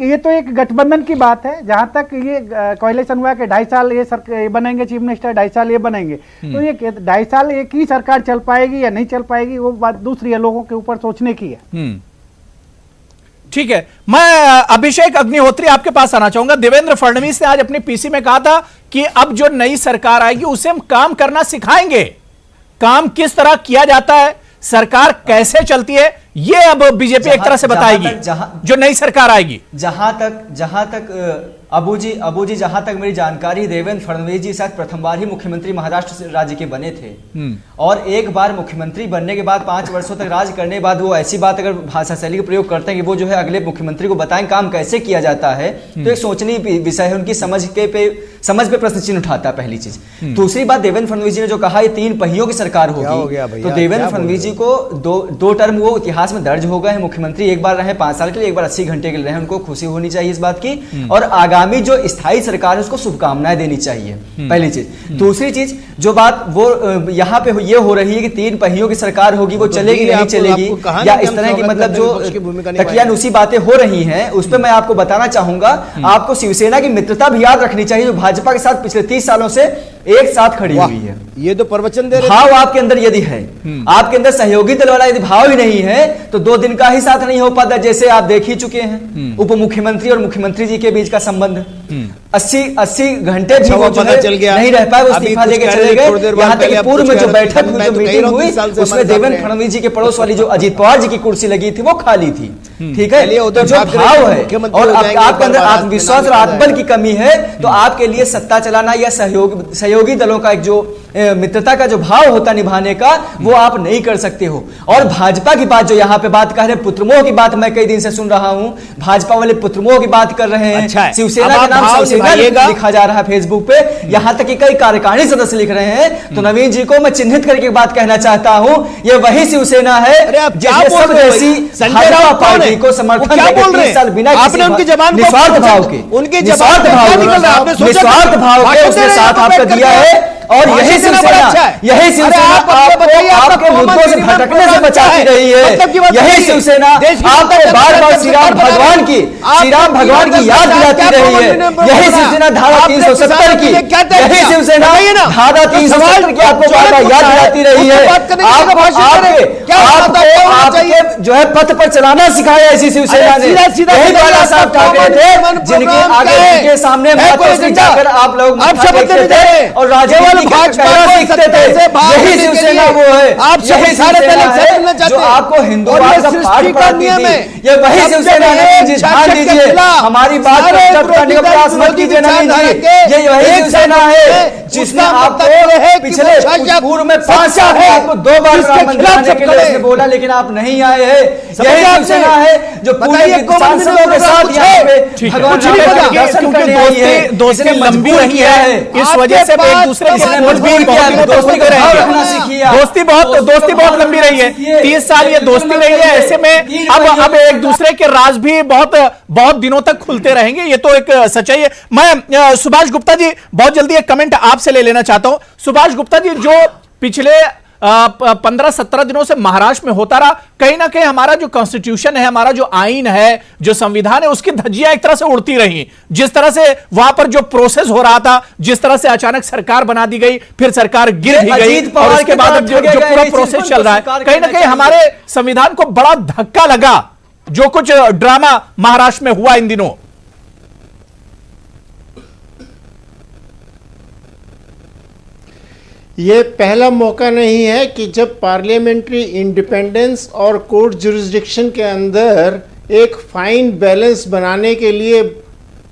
ये तो एक गठबंधन की बात है। जहां तक ये कोalition हुआ कि 2.5 साल ये बनेंगे चीफ मिनिस्टर, 2.5 साल ये बनेंगे, तो ये 2.5 साल एक ही सरकार चल पाएगी या नहीं चल पाएगी वो बात दूसरी है, लोगों के ऊपर सोचने की है। ठीक है, मैं अभिषेक अग्निहोत्री आपके पास आना चाहूंगा। देवेंद्र फडणवीस ने आज अपनी पीसी में कहा था कि अब जो नई सरकार आएगी उसे हम काम करना सिखाएंगे, काम किस तरह किया जाता है, सरकार कैसे चलती है, ये अब बीजेपी एक तरह से बताएगी जो नई सरकार आएगी। जहां तक अबू जी जहां तक मेरी जानकारी, देवेंद्र फडणवीस जी शायद प्रथम बार ही मुख्यमंत्री महाराष्ट्र राज्य के बने थे, और एक बार मुख्यमंत्री बनने के बाद 5 वर्षों तक राज करने के बाद वो ऐसी बात अगर भाषा शैली का प्रयोग करते हैं कि वो जो है अगले मुख्यमंत्री को बताएं काम कैसे किया जाता है, तो एक सोचनीय विषय है। उनकी समझ पे प्रश्न चिन्ह उठाता है, पहली चीज। दूसरी बात, देवेंद्र फडणवीस जी ने जो कहा ये 3 पहियों की सरकार होगी, तो देवेंद्र फडणवीस जी को दो टर्म वो इतिहास में दर्ज हो गए हैं मुख्यमंत्री, एक बार रहे 5 साल के लिए, एक बार 80 घंटे के लिए रहे, उनको खुशी होनी चाहिए इस बात की, और आगामी जो स्थायी सरकार है उसको शुभकामनाएं देनी चाहिए, पहली चीज। दूसरी चीज जो बात वो यहाँ पे ये हो रही है कि 3 पहियों की सरकार होगी, वो चलेगी नहीं चलेगी, या इस तरह की मतलब जो तकियानुसी बातें हो रही हैं, उस पर मैं आपको बताना चाहूंगा। आपको शिवसेना की मित्रता भी याद रखनी चाहिए, जो भाजपा के साथ पिछले 30 सालों से एक साथ खड़ी हुई है। ये तो प्रवचन दे रहे भाव आपके अंदर यदि है, आपके अंदर सहयोगी दल वाला यदि भाव ही नहीं है, तो 2 दिन का ही साथ नहीं हो पाता, जैसे आप देख ही चुके हैं उप मुख्यमंत्री और मुख्यमंत्री जी के बीच का संबंध। 80 घंटे भी वो नहीं रह पाए, वो इस्तीफा देके चले गए। यहाँ तक पूर्व में जो बैठक हुई, जो मीटिंग हुई, उसमें देवेंद्र फडणवीस जी के पड़ोस वाली जो अजीत पवार जी की कुर्सी लगी थी वो खाली थी। ठीक है, तो जो भाव है और आपके अंदर आत्मविश्वास और आत्मबल की कमी है, तो आपके लिए सत्ता चलाना या सहयोगी दलों का एक जो मित्रता का जो भाव होता निभाने का, वो आप नहीं कर सकते हो। और भाजपा की बात जो यहाँ पे बात कर रहे हैं, पुत्रमोह की बात मैं कई दिन से सुन रहा हूँ, भाजपा वाले पुत्रमोह की बात कर रहे हैं। अच्छा, शिवसेना के नाम शिवसेना लिखा जा रहा है फेसबुक पे, यहाँ तक कि कई कार्यकारिणी सदस्य लिख रहे हैं। तो नवीन जी को मैं चिन्हित करके बात कहना चाहता हूँ, ये वही शिवसेना है जैसी भाजपा पार्टी को समर्थन देकर 30 साल बिना निस्वार्थ भाव के उसने साथ आपका दिया है। और यही शिवसेना आपके मुद्दों से भटकने से बचाती रही है। यही शिवसेना आपको बार-बार श्री राम भगवान की याद दिलाती रही है। यही शिवसेना धारा 370 की, यही शिवसेना धारा 370 की आपको बार-बार याद दिलाती रही है। आपके जो है पथ पर चलाना सिखाया इसी शिवसेना ने। यही बाला साहब ठाकरे थे जिनके आगे उनके सामने जाकर आप लोग देखते थे और राजनीति सीखते थे। यही शिवसेना वो है, यही शिवसेना है जो आपको हिंदुवाद का पाठ पढ़ाती थी। ये वही शिवसेना है, ध्यान दीजिए, हमारी बात पर करने का प्रयास मत कीजिए नवीन जी। ये वही शिवसेना है जिसने आपको पिछले पूर्व में 5 साल में आपको 2 बार राम मंदिर आने के लिए उसने बोला, लेकिन आप नहीं आए हैं। यही शिवसेना है जो पूरे सांसदों के साथ यहाँ पे भगवान दर्शन करने आई है। दोस्ती लंबी रही है, इस वजह से एक दूसरे दोस्ती बहुत लंबी रही है। 30 साल ये दोस्ती रही है। ऐसे में अब एक दूसरे के राज भी बहुत दिनों तक खुलते रहेंगे, ये तो एक सच्चाई है। मैं सुभाष गुप्ता जी बहुत जल्दी एक कमेंट आपसे ले लेना चाहता हूं। सुभाष गुप्ता जी, जो पिछले 15-17 दिनों से महाराष्ट्र में होता रहा, कहीं ना कहीं हमारा जो कॉन्स्टिट्यूशन है, हमारा जो आईन है, जो संविधान है, उसकी धज्जियां एक तरह से उड़ती रही। जिस तरह से वहां पर जो प्रोसेस हो रहा था, जिस तरह से अचानक सरकार बना दी गई, फिर सरकार गिर भी गई और उसके बाद जो पूरा प्रोसेस चल रहा है, कहीं ना कहीं हमारे संविधान को बड़ा धक्का लगा जो कुछ ड्रामा महाराष्ट्र में हुआ इन दिनों। ये पहला मौका नहीं है कि जब पार्लियामेंट्री इंडिपेंडेंस और कोर्ट जुरिस्डिक्शन के अंदर एक फाइन बैलेंस बनाने के लिए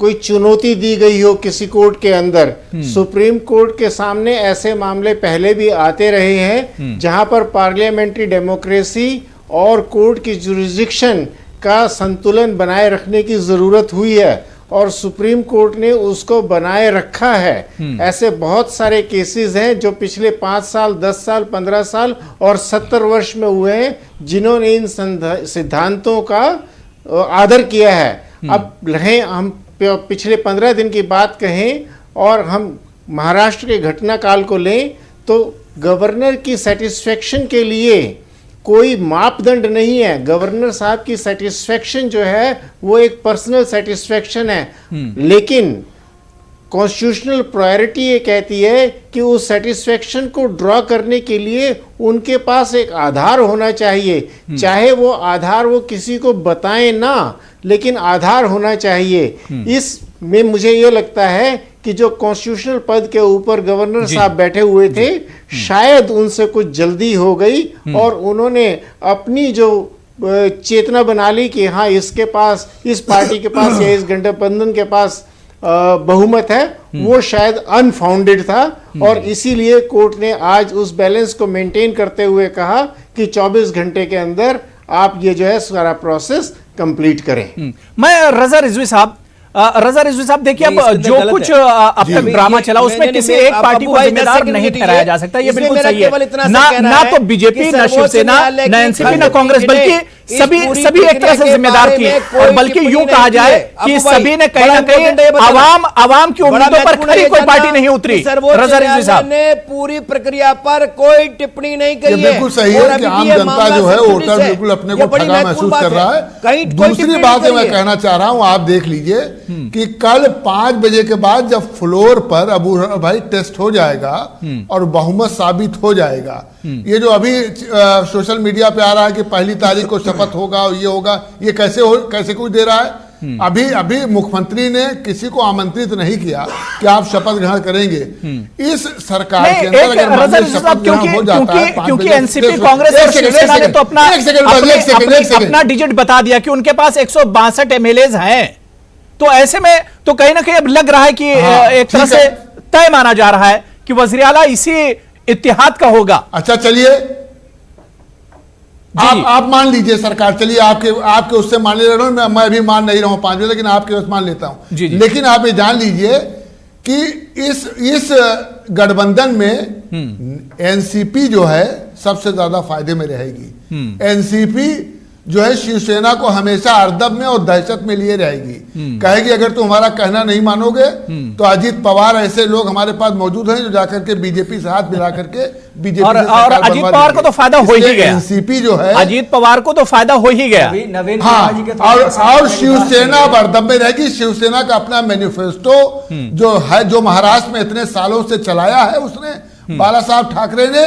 कोई चुनौती दी गई हो किसी कोर्ट के अंदर। सुप्रीम कोर्ट के सामने ऐसे मामले पहले भी आते रहे हैं जहां पर पार्लियामेंट्री डेमोक्रेसी और कोर्ट की जुरिस्डिक्शन का संतुलन बनाए रखने की जरूरत हुई है और सुप्रीम कोर्ट ने उसको बनाए रखा है। ऐसे बहुत सारे केसेस हैं जो पिछले 5 साल, 10 साल, 15 साल और 70 वर्ष में हुए हैं, जिन्होंने इन सिद्धांतों का आदर किया है। अब रहे हम पिछले 15 दिन की बात कहें और हम महाराष्ट्र के घटनाकाल को लें, तो गवर्नर की सेटिस्फेक्शन के लिए कोई मापदंड नहीं है। गवर्नर साहब की सेटिस्फेक्शन जो है वो एक पर्सनल सेटिस्फेक्शन है, लेकिन कॉन्स्टिट्यूशनल प्रायोरिटी ये कहती है कि उस सेटिस्फेक्शन को ड्रॉ करने के लिए उनके पास एक आधार होना चाहिए। चाहे वो आधार वो किसी को बताएं ना, लेकिन आधार होना चाहिए। इसमें मुझे ये लगता है कि जो कॉन्स्टिट्यूशनल पद के ऊपर गवर्नर साहब बैठे हुए थे, शायद उनसे कुछ जल्दी हो गई और उन्होंने अपनी जो चेतना बना ली कि हाँ, इसके पास, इस पार्टी के पास या इस गठबंधन के पास बहुमत है, वो शायद अनफाउंडेड था और इसीलिए कोर्ट ने आज उस बैलेंस को मेंटेन करते हुए कहा कि 24 घंटे के अंदर आप ये जो है सारा प्रोसेस कंप्लीट करें। मैं रजा रिजवी साहब देखिए, अब जो कुछ अब तक ड्रामा चला उसमें किसी एक पार्टी को जिम्मेदार नहीं ठहराया जा सकता, ये बिल्कुल सही है। ना तो बीजेपी, ना शिवसेना, ना एनसीपी, ना कांग्रेस, बल्कि सभी एक तरह से जिम्मेदार थी। और बल्कि यूं कहा जाए कि सभी ने कहीं ना कहीं आवाम की उम्मीदों पर खरी कोई पार्टी नहीं उतरी। रजा रिजवी साहब ने पूरी प्रक्रिया पर कोई टिप्पणी नहीं करी है। बिल्कुल सही है कि आम जनता जो है वोटर बिल्कुल अपने को ठगा महसूस कर रहा है। दूसरी बात मैं कहना चाह रहा हूं, आप देख लीजिए कि कल 5 बजे के बाद जब फ्लोर पर अबू भाई टेस्ट हो जाएगा और बहुमत साबित हो जाएगा, ये जो अभी सोशल मीडिया पे आ रहा है कि 1 तारीख को शपथ होगा और ये होगा, ये कैसे कोई दे रहा है? अभी मुख्यमंत्री ने किसी को आमंत्रित नहीं किया कि आप शपथ ग्रहण करेंगे। इस सरकार के अंदर अगर शपथ ग्रहण हो जाता है, क्योंकि एनसीपी, कांग्रेस और शिवसेना ने तो अपना डिजिट बता दिया कि उनके पास 162 एमएलएज हैं, तो ऐसे में तो कहीं ना कहीं अब लग रहा है कि एक तरह से तय माना जा रहा है कि वज़ीर आला इसी इत्तेहाद का होगा। अच्छा, चलिए आप मान लीजिए सरकार, चलिए आपके उससे मान ले रहा हूं, मैं अभी मान नहीं रहा हूं 5 बजे, लेकिन आपके उससे मान लेता हूं। लेकिन आप ये जान लीजिए कि इस गठबंधन में एनसीपी जो है सबसे ज्यादा फायदे में रहेगी। एनसीपी जो है शिवसेना को हमेशा अर्दब में और दहशत में लिए रहेगी। कहेगी अगर तुम हमारा कहना नहीं मानोगे तो अजीत पवार ऐसे लोग हमारे पास मौजूद हैं जो जाकर के बीजेपी से हाथ मिला करके बीजेपी और अजीत पवार को तो फायदा हो ही गया। एनसीपी जो है, अजीत पवार को तो फायदा हो ही गया। और शिवसेना अर्दब में रहेगी। शिवसेना का अपना मैनिफेस्टो जो है, जो महाराष्ट्र में इतने सालों से चलाया है उसने, बाला साहब ठाकरे ने,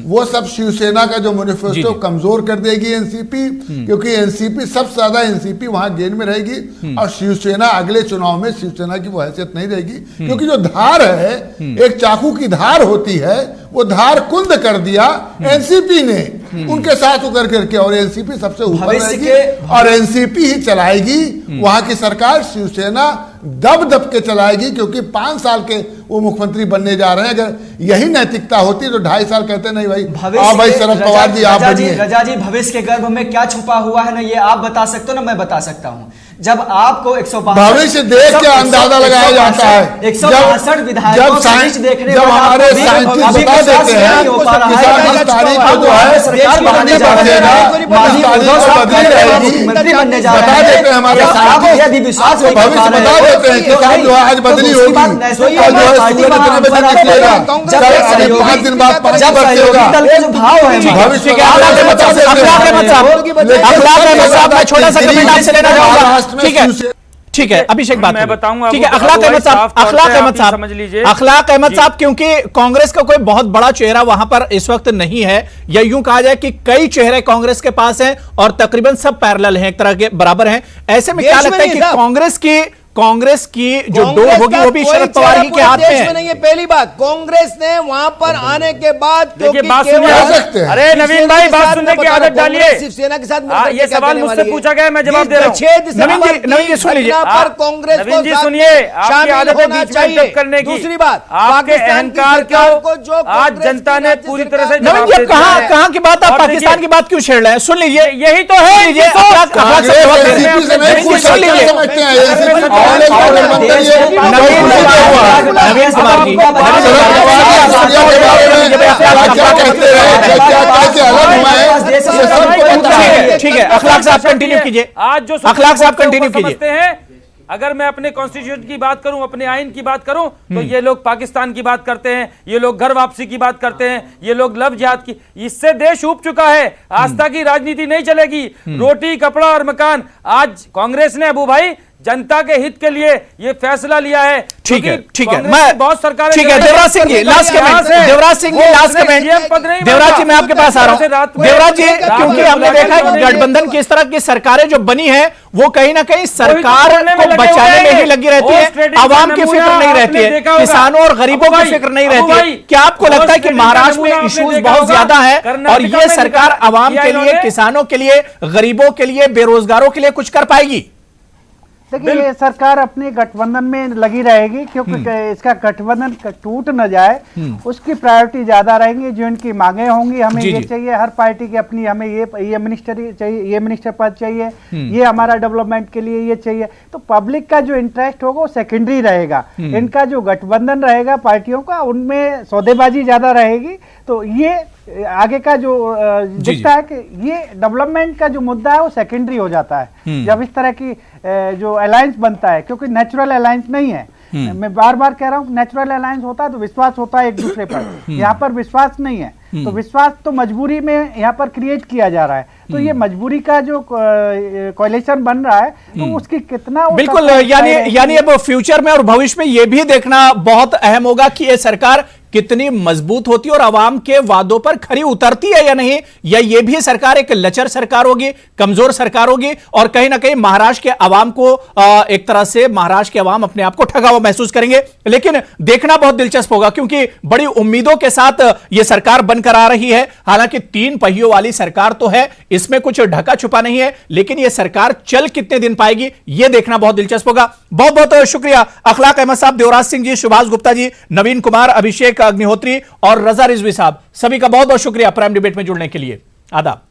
वो सब शिवसेना का जो मैनिफेस्टो कमजोर कर देगी एनसीपी, क्योंकि एनसीपी सबसे ज्यादा एनसीपी वहां गेन में रहेगी और शिवसेना अगले चुनाव में शिवसेना की वो हैसियत नहीं रहेगी, क्योंकि जो धार है, एक चाकू की धार होती है, वो धार कुंद कर दिया एनसीपी ने उनके साथ उतर करके, और एनसीपी सबसे ऊपर रहेगी और एनसीपी ही चलाएगी वहां की सरकार। शिवसेना दब के चलाएगी, क्योंकि 5 साल के वो मुख्यमंत्री बनने जा रहे हैं। अगर यही नैतिकता होती तो 2.5 साल कहते नहीं भाई शरद पवार जी आप बनिए। रजा जी, भविष्य के गर्भ में क्या छुपा हुआ है ना, ये आप बता सकते हो ना मैं बता सकता हूँ। जब आपको 162 भविष्य देख के अंदाजा लगाया जाता है। 162 विधायकों के बीच देखने जब हमारे साइंटिस्ट बता देते हैं कि 20 तारीख को जो है सरकार बनने जा रही है, मंत्री बनने जा रहे हैं, बता देते हैं हमारे साइंटिस्ट, यदि विश्वास भविष्य बता देते हैं कि जो है आज बदली होगी, कल जो है सूरज कितने बजे निकलेगा, 5 दिन बाद 5 बजे होगा। भविष्य के छोटा सा कमेंट आपसे लेना चाहूंगा। ठीक है अभिषेक, बात मैं बताऊंगा। ठीक है, अखलाक अहमद साहब समझ लीजिए, अखलाक अहमद साहब, क्योंकि कांग्रेस का कोई बहुत बड़ा चेहरा वहां पर इस वक्त नहीं है, या यूं कहा जाए कि कई चेहरे कांग्रेस के पास हैं और तकरीबन सब पैरेलल हैं, एक तरह के बराबर हैं। ऐसे में क्या लगता है कि कांग्रेस की जो डोर होगी वो भी शरद पवार जी के हाथ में है? नहीं है। पहली बात, कांग्रेस ने वहां पर आने के बाद, अरे नवीन भाई, बात सुनने की आदत डालिए। शिवसेना के साथ ये सवाल मुझसे पूछा गया है, मैं जवाब दे रहा हूँ। 6 दिसंबर नवीन जी सुन लीजिए, कांग्रेस नवीन जी सुनिए, आपकी आदत है बीच में इंटरप्ट करने की। दूसरी बात, आपके अहंकार को आज जनता ने पूरी तरह से नवीन जी कहां की बात, आप पाकिस्तान की बात क्यों छेड़ रहे हैं? सुन लीजिए, यही तो है। ठीक है, अखलाक साहब कंटिन्यू कीजिए। आज जो अखलाक साहब कंटिन्यू कीजिए। अगर मैं अपने कॉन्स्टिट्यूशन की बात करूं, अपने आइन की बात करूं, तो ये लोग पाकिस्तान की बात करते हैं, ये लोग घर वापसी की बात करते हैं, ये लोग लव जिहाद की। इससे देश उब चुका है, आस्था की राजनीति नहीं चलेगी। रोटी, कपड़ा और मकान। आज कांग्रेस ने अबू भाई जनता के हित के लिए ये फैसला लिया है। ठीक है, ठीक है, कांग्रेस की बहुत सरकारें ठीक है। Devraj Singh ji last comment, Devraj Singh ji last comment. Devraj जी मैं आपके पास आ रहा हूं। देवराज जी, क्योंकि हमने देखा है गठबंधन की इस तरह की सरकारें जो बनी है वो कहीं ना कहीं सरकार को बचाने में ही लगी रहती है, आवाम की फिक्र नहीं रहती है, किसानों और गरीबों की फिक्र नहीं रहती है। क्या आपको लगता है कि महाराष्ट्र में इश्यूज बहुत ज्यादा है और ये सरकार आवाम के लिए, किसानों के लिए, गरीबों के लिए, बेरोजगारों के लिए कुछ कर पाएगी? देखिए, ये सरकार अपने गठबंधन में लगी रहेगी, क्योंकि इसका गठबंधन टूट न जाए, उसकी प्रायोरिटी ज्यादा रहेंगी। जो इनकी मांगे होंगी, हमें ये चाहिए, हर पार्टी की अपनी, हमें ये मिनिस्टर चाहिए, ये मिनिस्टर पद चाहिए, ये हमारा डेवलपमेंट के लिए ये चाहिए, तो पब्लिक का जो इंटरेस्ट होगा वो सेकेंडरी रहेगा। इनका जो गठबंधन रहेगा पार्टियों का, उनमें सौदेबाजी ज्यादा रहेगी। तो ये आगे का जो दिखता है कि ये डेवलपमेंट का जो मुद्दा है वो सेकेंडरी हो जाता है जब इस तरह की जो अलायंस बनता है, क्योंकि नेचुरल अलायंस नहीं है। मैं बार बार कह रहा हूँ, नेचुरल अलायंस होता है तो विश्वास होता है एक दूसरे पर, यहाँ पर विश्वास नहीं है। तो विश्वास तो मजबूरी में यहाँ पर क्रिएट किया जा रहा है। तो ये मजबूरी का जो कोalition बन रहा है, तो उसकी कितना बिल्कुल, यानी अब फ्यूचर में और भविष्य में ये भी देखना बहुत अहम होगा कि ये सरकार कितनी मजबूत होती है और आवाम के वादों पर खरी उतरती है या नहीं, या ये भी सरकार एक लचर सरकार होगी, कमजोर सरकार होगी और कहीं ना कहीं महाराष्ट्र के आवाम को एक तरह से महाराष्ट्र के आवाम अपने आप को ठगा हुआ महसूस करेंगे। लेकिन देखना बहुत दिलचस्प होगा, क्योंकि बड़ी उम्मीदों के साथ यह सरकार बनकर आ रही है। हालांकि 3 पहियों वाली सरकार तो है, इसमें कुछ ढका छुपा नहीं है, लेकिन यह सरकार चल कितने दिन पाएगी यह देखना बहुत दिलचस्प होगा। बहुत बहुत शुक्रिया अखलाक अहमद साहब, देवराज सिंह जी, सुभाष गुप्ता जी, नवीन कुमार, अभिषेक अग्निहोत्री और रजा रिजवी साहब, सभी का बहुत बहुत शुक्रिया प्राइम डिबेट में जुड़ने के लिए। आदाब।